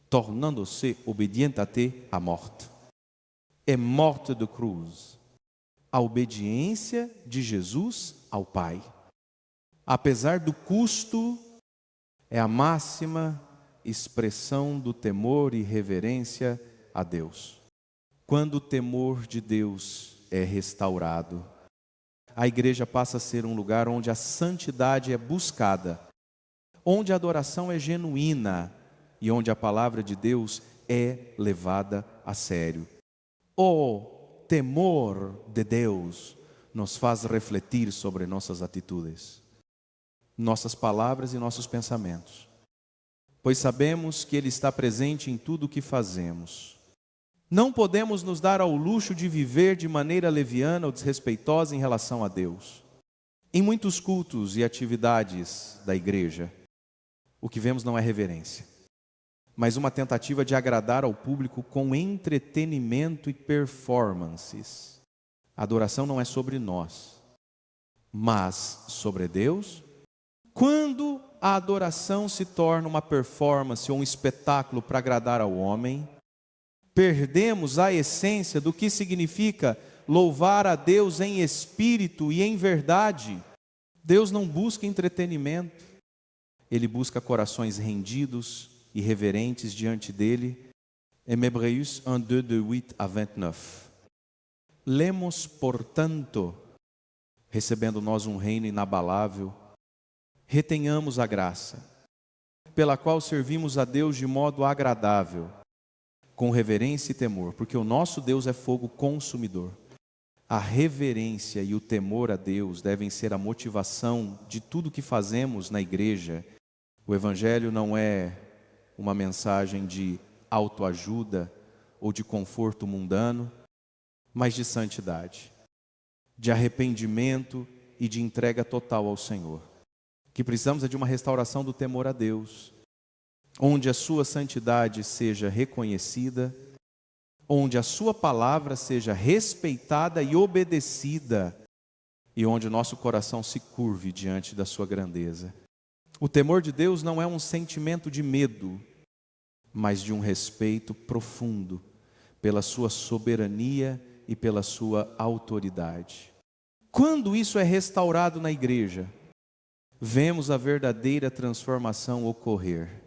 tornando-se obediente até a morte. É morte de cruz, a obediência de Jesus ao Pai. Apesar do custo, é a máxima expressão do temor e reverência a Deus. Quando o temor de Deus é restaurado, a igreja passa a ser um lugar onde a santidade é buscada, onde a adoração é genuína e onde a palavra de Deus é levada a sério. O temor de Deus nos faz refletir sobre nossas atitudes, nossas palavras e nossos pensamentos, pois sabemos que Ele está presente em tudo o que fazemos. Não podemos nos dar ao luxo de viver de maneira leviana ou desrespeitosa em relação a Deus. Em muitos cultos e atividades da igreja, o que vemos não é reverência, mas uma tentativa de agradar ao público com entretenimento e performances. A adoração não é sobre nós, mas sobre Deus. Quando a adoração se torna uma performance ou um espetáculo para agradar ao homem, perdemos a essência do que significa louvar a Deus em espírito e em verdade. Deus não busca entretenimento, Ele busca corações rendidos e reverentes diante dEle. Em Hebreus 1:2, de 8 a 29. Lemos, portanto, recebendo nós um reino inabalável, retenhamos a graça, pela qual servimos a Deus de modo agradável, com reverência e temor, porque o nosso Deus é fogo consumidor. A reverência e o temor a Deus devem ser a motivação de tudo que fazemos na igreja. O Evangelho não é uma mensagem de autoajuda ou de conforto mundano, mas de santidade, de arrependimento e de entrega total ao Senhor. O que precisamos é de uma restauração do temor a Deus, onde a sua santidade seja reconhecida, onde a sua palavra seja respeitada e obedecida, e onde o nosso coração se curve diante da sua grandeza. O temor de Deus não é um sentimento de medo, mas de um respeito profundo pela sua soberania e pela sua autoridade. Quando isso é restaurado na igreja, vemos a verdadeira transformação ocorrer,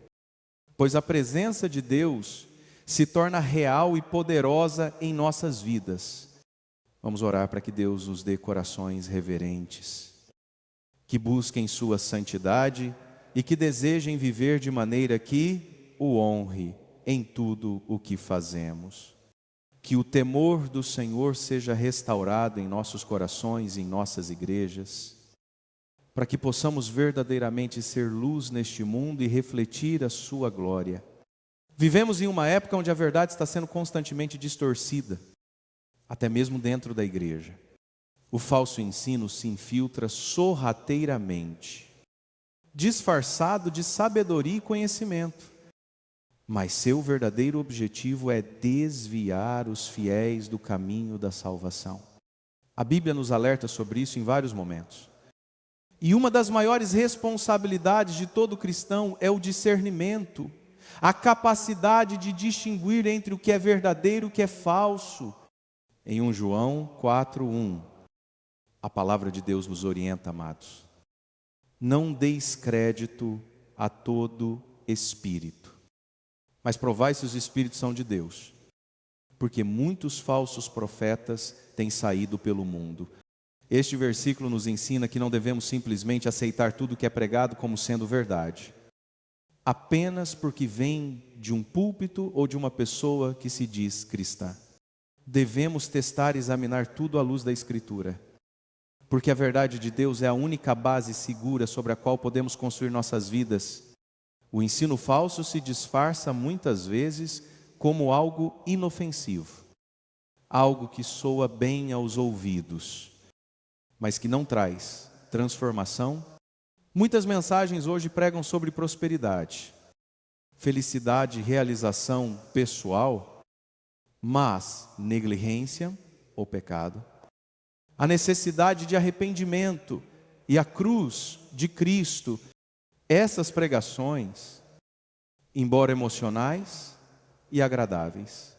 pois a presença de Deus se torna real e poderosa em nossas vidas. Vamos orar para que Deus nos dê corações reverentes, que busquem sua santidade e que desejem viver de maneira que o honre em tudo o que fazemos. Que o temor do Senhor seja restaurado em nossos corações e em nossas igrejas, para que possamos verdadeiramente ser luz neste mundo e refletir a sua glória. Vivemos em uma época onde a verdade está sendo constantemente distorcida, até mesmo dentro da igreja. O falso ensino se infiltra sorrateiramente, disfarçado de sabedoria e conhecimento, mas seu verdadeiro objetivo é desviar os fiéis do caminho da salvação. A Bíblia nos alerta sobre isso em vários momentos. E uma das maiores responsabilidades de todo cristão é o discernimento, a capacidade de distinguir entre o que é verdadeiro e o que é falso. Em 1 João 4:1, a palavra de Deus nos orienta, amados. Não deis crédito a todo espírito, mas provai se os espíritos são de Deus, porque muitos falsos profetas têm saído pelo mundo. Este versículo nos ensina que não devemos simplesmente aceitar tudo que é pregado como sendo verdade, apenas porque vem de um púlpito ou de uma pessoa que se diz cristã. Devemos testar e examinar tudo à luz da Escritura, porque a verdade de Deus é a única base segura sobre a qual podemos construir nossas vidas. O ensino falso se disfarça muitas vezes como algo inofensivo, algo que soa bem aos ouvidos, mas que não traz transformação. Muitas mensagens hoje pregam sobre prosperidade, felicidade e realização pessoal, mas negligência ou pecado, a necessidade de arrependimento e a cruz de Cristo. Essas pregações, embora emocionais e agradáveis,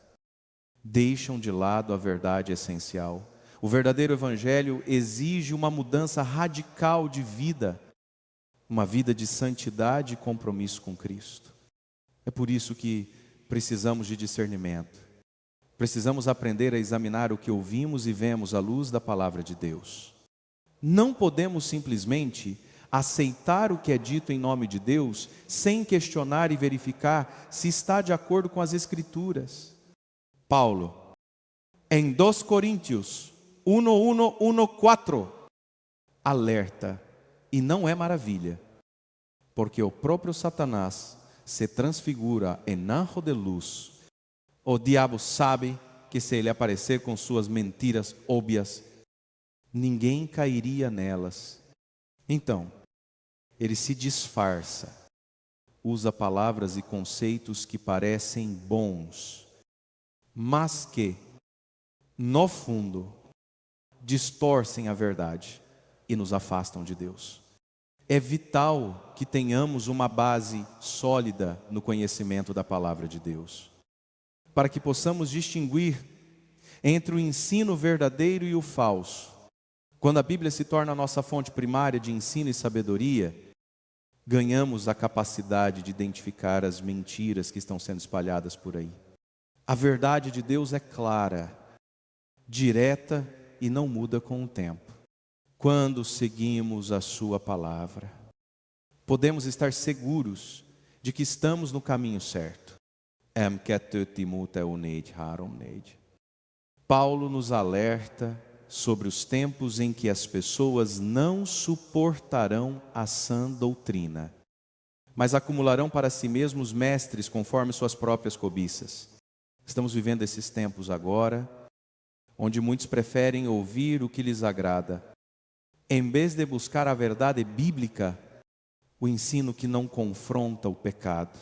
deixam de lado a verdade essencial. O verdadeiro evangelho exige uma mudança radical de vida, uma vida de santidade e compromisso com Cristo. É por isso que precisamos de discernimento. Precisamos aprender a examinar o que ouvimos e vemos à luz da palavra de Deus. Não podemos simplesmente aceitar o que é dito em nome de Deus sem questionar e verificar se está de acordo com as Escrituras. Paulo, em 2 Coríntios 1:4, alerta, e não é maravilha, porque o próprio Satanás se transfigura em anjo de luz. O diabo sabe que se ele aparecer com suas mentiras óbvias, ninguém cairia nelas. Então, ele se disfarça, usa palavras e conceitos que parecem bons, mas que, no fundo, distorcem a verdade e nos afastam de Deus. É vital que tenhamos uma base sólida no conhecimento da palavra de Deus, para que possamos distinguir entre o ensino verdadeiro e o falso. Quando a Bíblia se torna a nossa fonte primária de ensino e sabedoria, ganhamos a capacidade de identificar as mentiras que estão sendo espalhadas por aí. A verdade de Deus é clara, direta e não muda com o tempo. Quando seguimos a sua palavra, podemos estar seguros de que estamos no caminho certo. Paulo nos alerta sobre os tempos em que as pessoas não suportarão a sã doutrina, mas acumularão para si mesmos mestres conforme suas próprias cobiças. Estamos vivendo esses tempos agora, onde muitos preferem ouvir o que lhes agrada, em vez de buscar a verdade bíblica, o ensino que não confronta o pecado,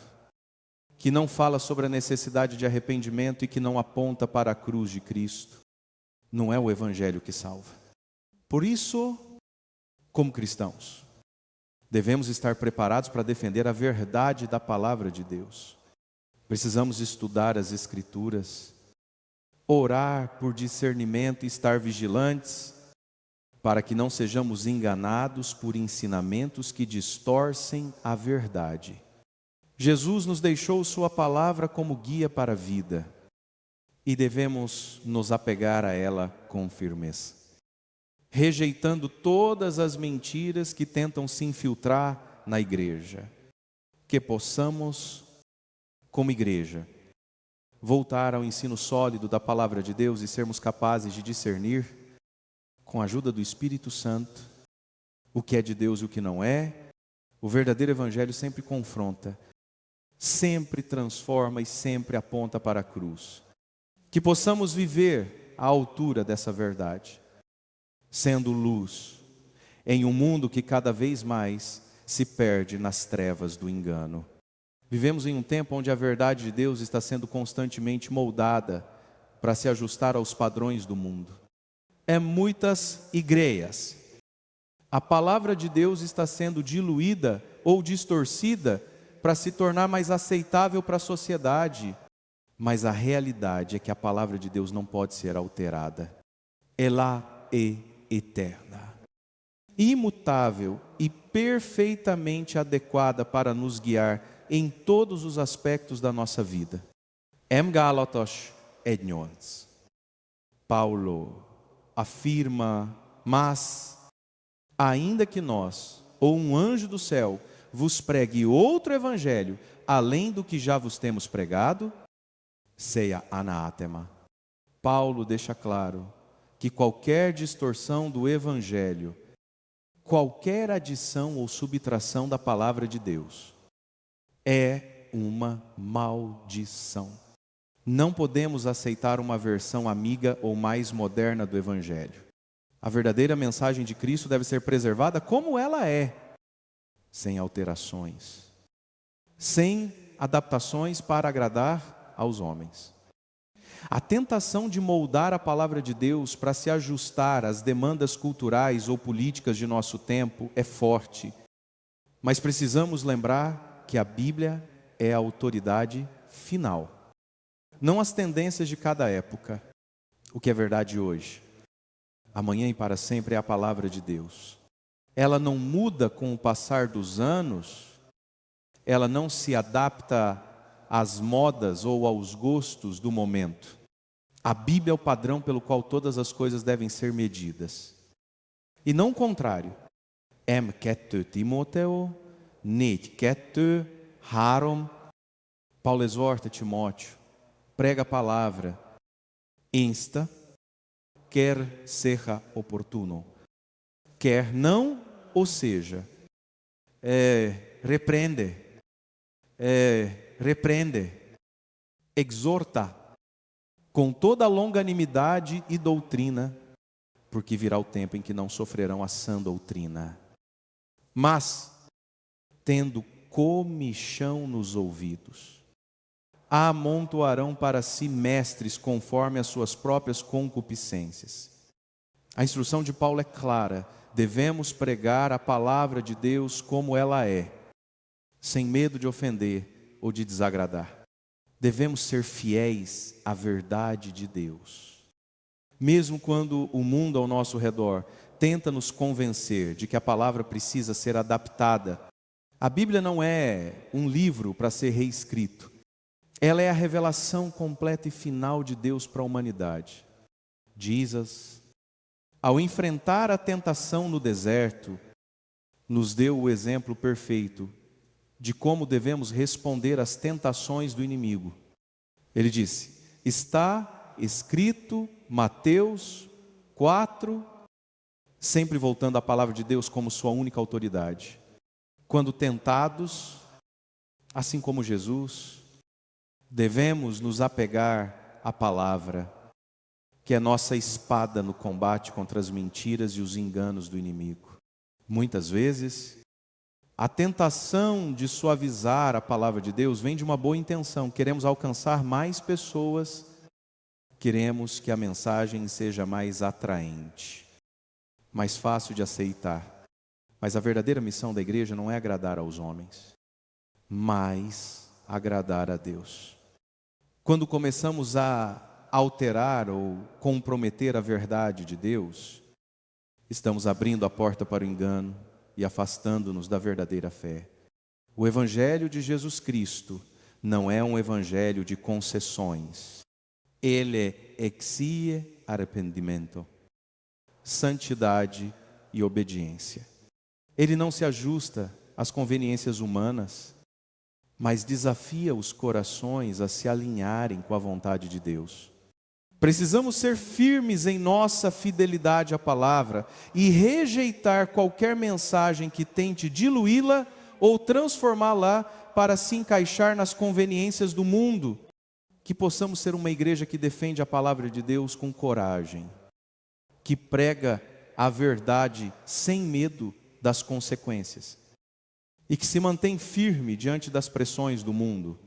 que não fala sobre a necessidade de arrependimento e que não aponta para a cruz de Cristo. Não é o evangelho que salva. Por isso, como cristãos, devemos estar preparados para defender a verdade da palavra de Deus. Precisamos estudar as Escrituras, orar por discernimento e estar vigilantes, para que não sejamos enganados por ensinamentos que distorcem a verdade. Jesus nos deixou sua palavra como guia para a vida, e devemos nos apegar a ela com firmeza. rejeitando todas as mentiras que tentam se infiltrar na igreja. Que possamos, como igreja, voltar ao ensino sólido da palavra de Deus e sermos capazes de discernir, com a ajuda do Espírito Santo, o que é de Deus e o que não é. O verdadeiro evangelho sempre confronta, sempre transforma e sempre aponta para a cruz. Que possamos viver à altura dessa verdade, sendo luz em um mundo que cada vez mais se perde nas trevas do engano. Vivemos em um tempo onde a verdade de Deus está sendo constantemente moldada para se ajustar aos padrões do mundo. Muitas igrejas. A palavra de Deus está sendo diluída ou distorcida para se tornar mais aceitável para a sociedade. Mas a realidade é que a palavra de Deus não pode ser alterada. Ela é eterna, imutável e perfeitamente adequada para nos guiar em todos os aspectos da nossa vida. Gálatas 1:11. Paulo afirma: mas, ainda que nós, ou um anjo do céu, vos pregue outro evangelho, além do que já vos temos pregado, seja anátema. Paulo deixa claro que qualquer distorção do evangelho, qualquer adição ou subtração da palavra de Deus, é uma maldição. Não podemos aceitar uma versão amiga ou mais moderna do evangelho. A verdadeira mensagem de Cristo deve ser preservada como ela é, sem alterações, sem adaptações para agradar aos homens. A tentação de moldar a palavra de Deus para se ajustar às demandas culturais ou políticas de nosso tempo é forte, mas precisamos lembrar que a Bíblia é a autoridade final, não as tendências de cada época. O que é verdade hoje, amanhã e para sempre, é a palavra de Deus. Ela não muda com o passar dos anos, ela não se adapta às modas ou aos gostos do momento. A Bíblia é o padrão pelo qual todas as coisas devem ser medidas. E não o contrário. Timóteo, Harom. Paulo exorta Timóteo, prega a palavra, insta, quer seja oportuno, quer não, ou seja, repreende, exorta, com toda a longanimidade e doutrina, porque virá o tempo em que não sofrerão a sã doutrina, mas, tendo comichão nos ouvidos, amontoarão para si mestres conforme as suas próprias concupiscências. A instrução de Paulo é clara: devemos pregar a palavra de Deus como ela é, sem medo de ofender ou de desagradar. Devemos ser fiéis à verdade de Deus. Mesmo quando o mundo ao nosso redor tenta nos convencer de que a palavra precisa ser adaptada, a Bíblia não é um livro para ser reescrito. Ela é a revelação completa e final de Deus para a humanidade. Jesus, ao enfrentar a tentação no deserto, nos deu o exemplo perfeito de como devemos responder às tentações do inimigo. Ele disse: está escrito, Mateus 4, sempre voltando à palavra de Deus como sua única autoridade. Quando tentados, assim como Jesus, devemos nos apegar à palavra, que é nossa espada no combate contra as mentiras e os enganos do inimigo. Muitas vezes, a tentação de suavizar a palavra de Deus vem de uma boa intenção. Queremos alcançar mais pessoas, queremos que a mensagem seja mais atraente, mais fácil de aceitar. Mas a verdadeira missão da igreja não é agradar aos homens, mas agradar a Deus. Quando começamos a alterar ou comprometer a verdade de Deus, estamos abrindo a porta para o engano e afastando-nos da verdadeira fé. O Evangelho de Jesus Cristo não é um evangelho de concessões. Ele exige arrependimento. santidade e obediência. Ele não se ajusta às conveniências humanas, mas desafia os corações a se alinharem com a vontade de Deus. Precisamos ser firmes em nossa fidelidade à palavra e rejeitar qualquer mensagem que tente diluí-la ou transformá-la para se encaixar nas conveniências do mundo. Que possamos ser uma igreja que defende a palavra de Deus com coragem, que prega a verdade sem medo das consequências e que se mantém firme diante das pressões do mundo.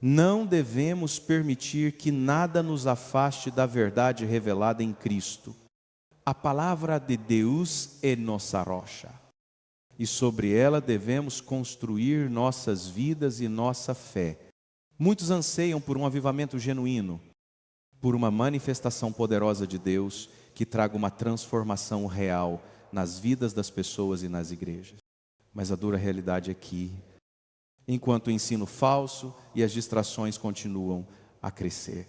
Não devemos permitir que nada nos afaste da verdade revelada em Cristo. A palavra de Deus é nossa rocha, e sobre ela devemos construir nossas vidas e nossa fé. Muitos anseiam por um avivamento genuíno, por uma manifestação poderosa de Deus que traga uma transformação real nas vidas das pessoas e nas igrejas. Mas a dura realidade é que, enquanto o ensino falso e as distrações continuam a crescer,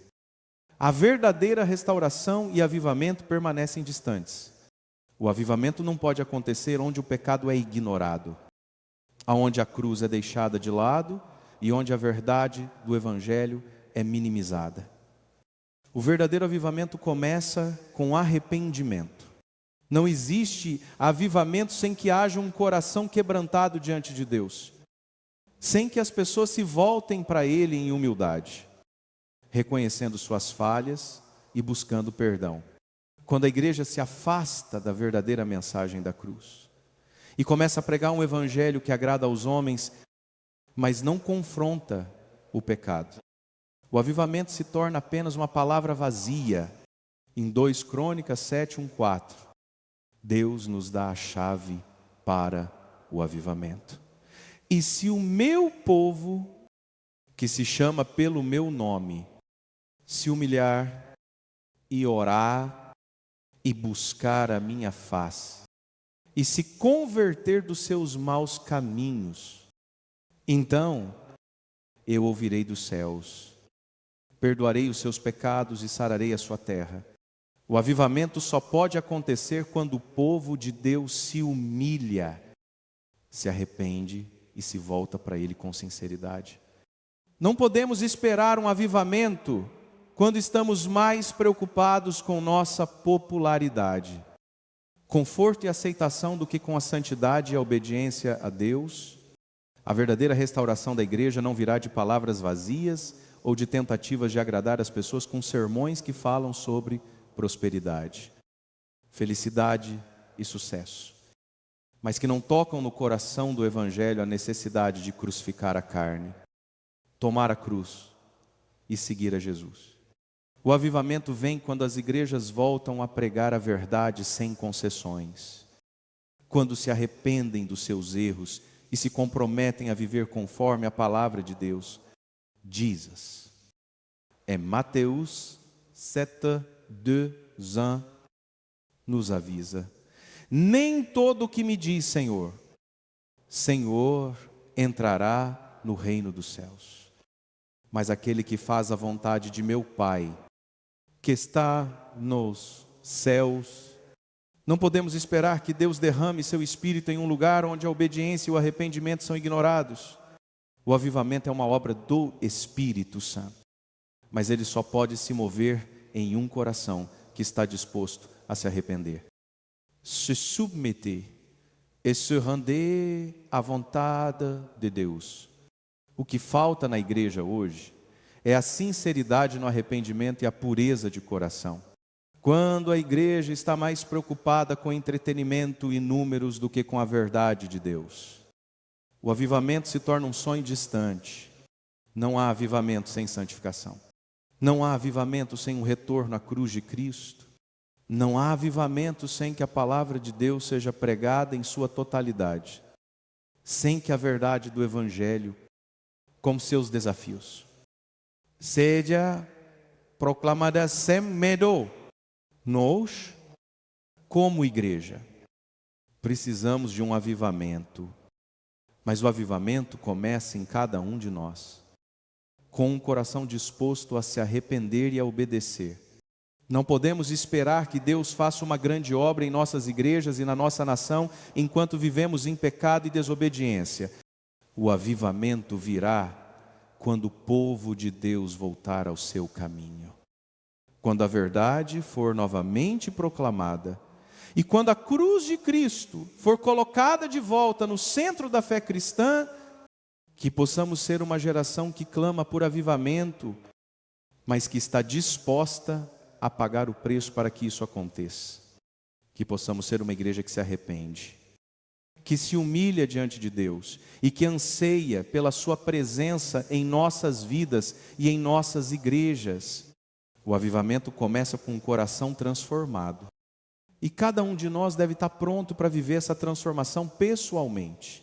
a verdadeira restauração e avivamento permanecem distantes. O avivamento não pode acontecer onde o pecado é ignorado, aonde a cruz é deixada de lado e onde a verdade do Evangelho é minimizada. O verdadeiro avivamento começa com arrependimento. Não existe avivamento sem que haja um coração quebrantado diante de Deus, sem que as pessoas se voltem para Ele em humildade, reconhecendo suas falhas e buscando perdão. Quando a igreja se afasta da verdadeira mensagem da cruz e começa a pregar um evangelho que agrada aos homens, mas não confronta o pecado, o avivamento se torna apenas uma palavra vazia. Em 2 Crônicas 7:1-4, Deus nos dá a chave para o avivamento. E se o meu povo, que se chama pelo meu nome, se humilhar e orar e buscar a minha face, e se converter dos seus maus caminhos, então eu ouvirei dos céus, perdoarei os seus pecados e sararei a sua terra. O avivamento só pode acontecer quando o povo de Deus se humilha, se arrepende e se volta para Ele com sinceridade. Não podemos esperar um avivamento quando estamos mais preocupados com nossa popularidade, conforto e aceitação do que com a santidade e a obediência a Deus. A verdadeira restauração da igreja não virá de palavras vazias ou de tentativas de agradar as pessoas com sermões que falam sobre prosperidade, felicidade e sucesso, mas que não tocam no coração do Evangelho a necessidade de crucificar a carne, tomar a cruz e seguir a Jesus. O avivamento vem quando as igrejas voltam a pregar a verdade sem concessões, quando se arrependem dos seus erros e se comprometem a viver conforme a palavra de Deus. Jesus. É Mateus 7:2-1 nos avisa: nem todo o que me diz Senhor, Senhor, entrará no reino dos céus, mas aquele que faz a vontade de meu Pai, que está nos céus. Não podemos esperar que Deus derrame seu Espírito em um lugar onde a obediência e o arrependimento são ignorados. O avivamento é uma obra do Espírito Santo, mas ele só pode se mover em um coração que está disposto a se arrepender. Se submeter e se render à vontade de Deus. O que falta na igreja hoje é a sinceridade no arrependimento e a pureza de coração. Quando a igreja está mais preocupada com entretenimento e números do que com a verdade de Deus, o avivamento se torna um sonho distante. Não há avivamento sem santificação. Não há avivamento sem um retorno à cruz de Cristo. Não há avivamento sem que a palavra de Deus seja pregada em sua totalidade, sem que a verdade do Evangelho, com seus desafios, seja proclamada sem medo. Nós, como igreja, precisamos de um avivamento, mas o avivamento começa em cada um de nós, com um coração disposto a se arrepender e a obedecer. Não podemos esperar que Deus faça uma grande obra em nossas igrejas e na nossa nação enquanto vivemos em pecado e desobediência. O avivamento virá quando o povo de Deus voltar ao seu caminho. Quando a verdade for novamente proclamada e quando a cruz de Cristo for colocada de volta no centro da fé cristã, que possamos ser uma geração que clama por avivamento, mas que está disposta a pagar o preço para que isso aconteça. Que possamos ser uma igreja que se arrepende, que se humilha diante de Deus e que anseia pela sua presença em nossas vidas e em nossas igrejas. O avivamento começa com um coração transformado. E cada um de nós deve estar pronto para viver essa transformação pessoalmente.